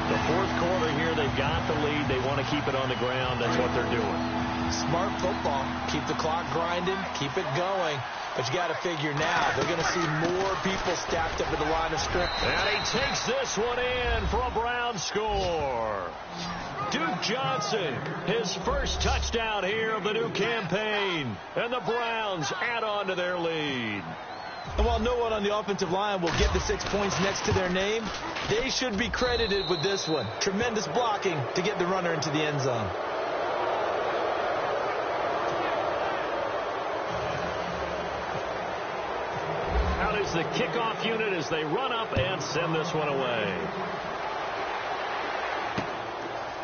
S2: The fourth quarter here, they've got the lead. They want to keep it on the ground. That's what they're doing.
S3: Smart football. Keep the clock grinding. Keep it going. But you got to figure now, they're going to see more people stacked up at the line of scrimmage.
S2: And he takes this one in for a Brown score. Duke Johnson, his first touchdown here of the new campaign. And the Browns add on to their lead.
S3: And while no one on the offensive line will get the 6 points next to their name, they should be credited with this one. Tremendous blocking to get the runner into the end zone.
S2: Out is the kickoff unit as they run up and send this one away.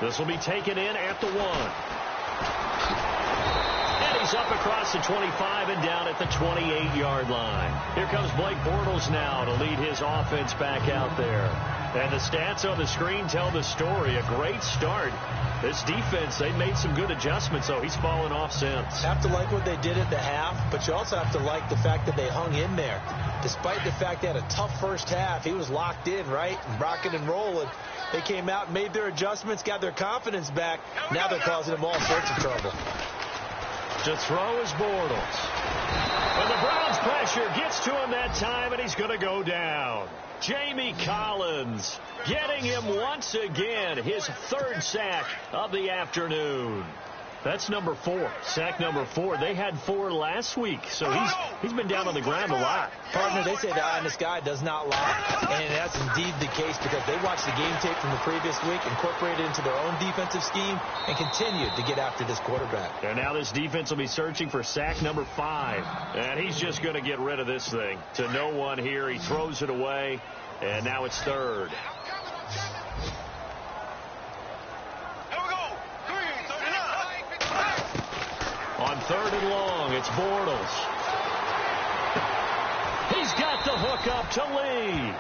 S2: This will be taken in at the 1. He's up across the 25 and down at the 28-yard line. Here comes Blake Bortles now to lead his offense back out there. And the stats on the screen tell the story. A great start. This defense, they made some good adjustments, so he's fallen off since.
S3: Have to like what they did at the half, but you also have to like the fact that they hung in there. Despite the fact they had a tough first half, he was locked in, right? Rocking and rolling. They came out, made their adjustments, got their confidence back. Now they're causing him all sorts of trouble.
S2: To throw is Bortles. And the Browns pressure gets to him that time, and he's going to go down. Jamie Collins getting him once again, his third sack of the afternoon. That's number 4, sack number 4. They had 4 last week, so he's been down on the ground a lot.
S3: Partner, they say the eye in the sky does not lie, and that's indeed the case because they watched the game tape from the previous week, incorporated it into their own defensive scheme, and continued to get after this quarterback.
S2: And now this defense will be searching for sack number 5, and he's just going to get rid of this thing to no one here. He throws it away, and now it's third. On 3rd and long, it's Bortles. He's got the hook up to Lee.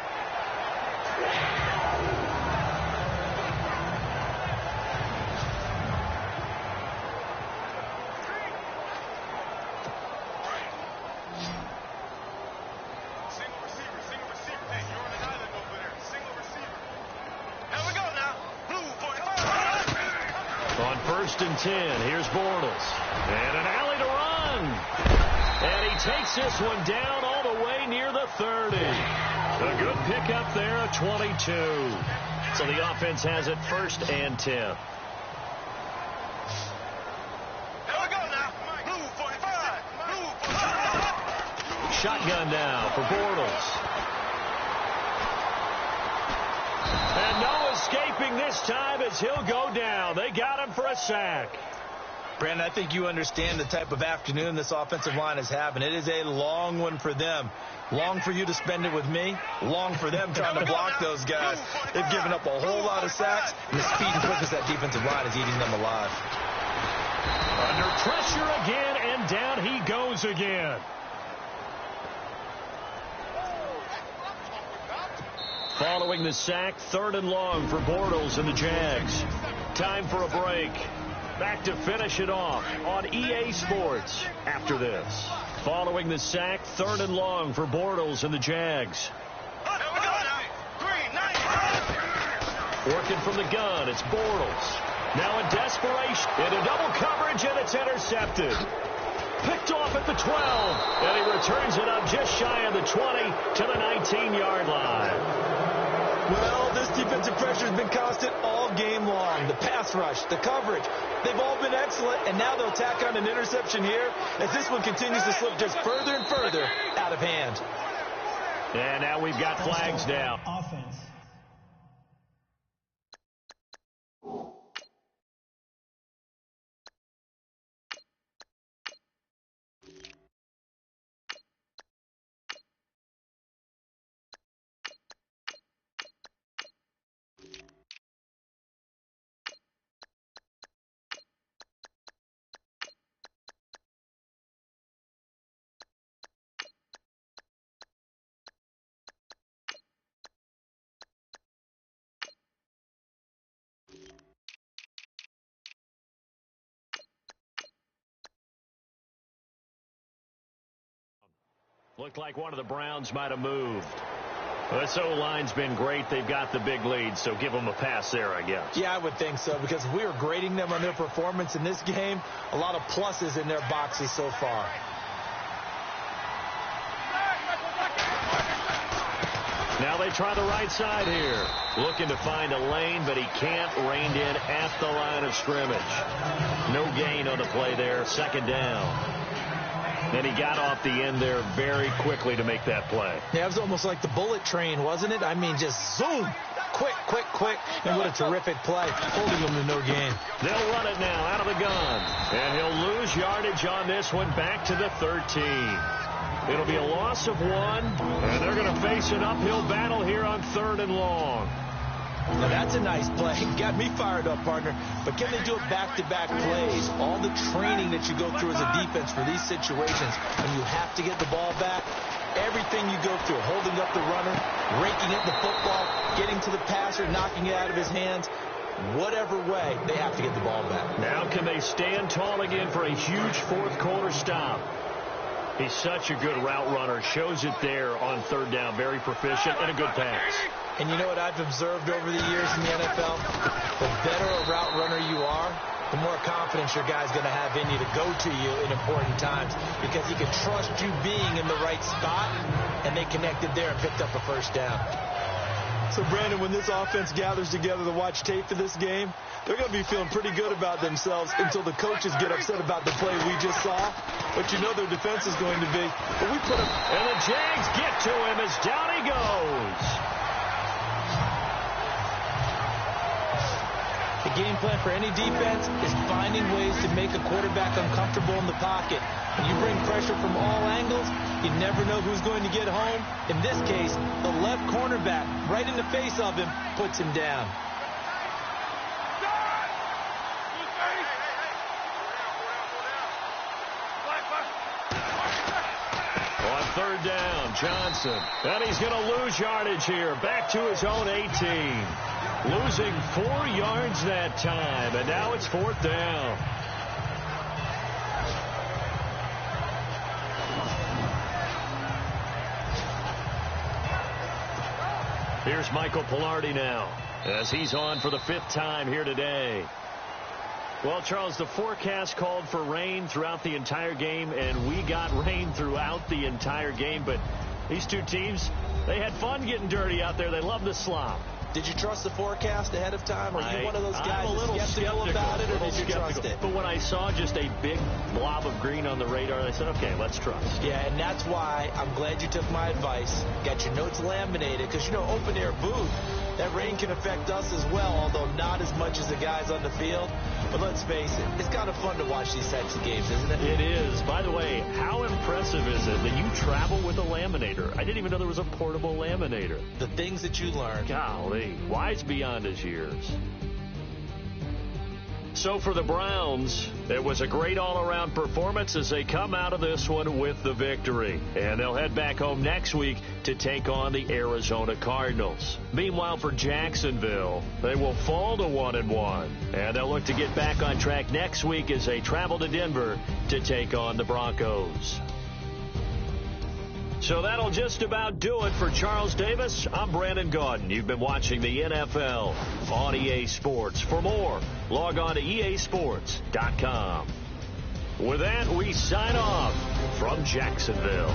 S4: Single receiver. Hey, you're on an island over there. Single receiver. Here we go now. Blue 45.
S2: On 1st and 10, here's Bortles. And an alley to run. And he takes this one down all the way near the 30. A good pickup there at 22. So the offense has it 1st and 10.
S4: Here we go now. Blue 45. Blue 45.
S2: Shotgun now for Bortles. And no escaping this time as he'll go down. They got him for a sack.
S3: Brandon, I think you understand the type of afternoon this offensive line is having. It is a long one for them. Long for you to spend it with me. Long for them trying to block those guys. They've given up a whole lot of sacks, and the speed and quickness of that defensive line is eating them alive.
S2: Under pressure again, and down he goes again. Following the sack, 3rd and long for Bortles and the Jags. Time for a break. Back to finish it off on EA Sports after this. Following the sack, 3rd and long for Bortles and the Jags. Working from the gun, it's Bortles. Now in desperation, into double coverage, and it's intercepted. Picked off at the 12, and he returns it up just shy of the 20 to the 19-yard line.
S3: Well, this defensive pressure has been constant all game long. The pass rush, the coverage, they've all been excellent, and now they'll tack on an interception here as this one continues to slip just further and further out of hand.
S2: And now we've got flags down.
S5: Offense.
S2: Looked like one of the Browns might have moved. This O-line's been great. They've got the big lead, so give them a pass there, I guess.
S3: Yeah, I would think so, because if we were grading them on their performance in this game, a lot of pluses in their boxes so far.
S2: Now they try the right side here. Looking to find a lane, but he can't. Reined in at the line of scrimmage. No gain on the play there. 2nd down. Then he got off the end there very quickly to make that play.
S3: Yeah, it was almost like the bullet train, wasn't it? I mean, just zoom. Quick, quick, quick. And what a terrific play. Holding him to no gain.
S2: They'll run it now out of the gun. And he'll lose yardage on this one back to the 13. It'll be a loss of 1. And they're going to face an uphill battle here on 3rd and long.
S3: Now that's a nice play. Got me fired up, partner. But can they do it back-to-back plays? All the training that you go through as a defense for these situations, when you have to get the ball back, everything you go through, holding up the runner, raking at the football, getting to the passer, knocking it out of his hands, whatever way, they have to get the ball back.
S2: Now can they stand tall again for a huge 4th quarter stop? He's such a good route runner. Shows it there on 3rd down. Very proficient and a good pass.
S3: And you know what I've observed over the years in the NFL? The better a route runner you are, the more confidence your guy's going to have in you to go to you in important times because he can trust you being in the right spot, and they connected there and picked up a first down. So, Brandon, when this offense gathers together to watch tape for this game, they're going to be feeling pretty good about themselves until the coaches get upset about the play we just saw. But you know their defense is going to be. But we put him.
S2: And the Jags get to him as down he goes.
S3: The game plan for any defense is finding ways to make a quarterback uncomfortable in the pocket. When you bring pressure from all angles, you never know who's going to get home. In this case, the left cornerback, right in the face of him, puts him down.
S2: On third down, Johnson. And he's going to lose yardage here. Back to his own 18. Losing 4 yards that time. And now it's fourth down. Here's Michael Pilardi now as he's on for the 5th time here today. Well, Charles, the forecast called for rain throughout the entire game, and we got rain throughout the entire game. But these two teams, they had fun getting dirty out there. They love the slop.
S3: Did you trust the forecast ahead of time? Are you one of those guys
S2: I'm a little
S3: skeptical about it, or did you trust it?
S2: But when I saw just a big blob of green on the radar, I said, okay, let's trust.
S3: Yeah, and that's why I'm glad you took my advice. Got your notes laminated, because, you know, open-air booth, that rain can affect us as well, although not as much as the guys on the field. But let's face it, it's kind of fun to watch these types of games, isn't it?
S2: It is. By the way, how impressive is it that you travel with a laminator? I didn't even know there was a portable laminator.
S3: The things that you learn.
S2: Golly, wise beyond his years. So for the Browns, it was a great all-around performance as they come out of this one with the victory. And they'll head back home next week to take on the Arizona Cardinals. Meanwhile, for Jacksonville, they will fall to 1-1. And they'll look to get back on track next week as they travel to Denver to take on the Broncos. So that'll just about do it for Charles Davis. I'm Brandon Gaudin. You've been watching the NFL on EA Sports. For more, log on to easports.com. With that, we sign off from Jacksonville.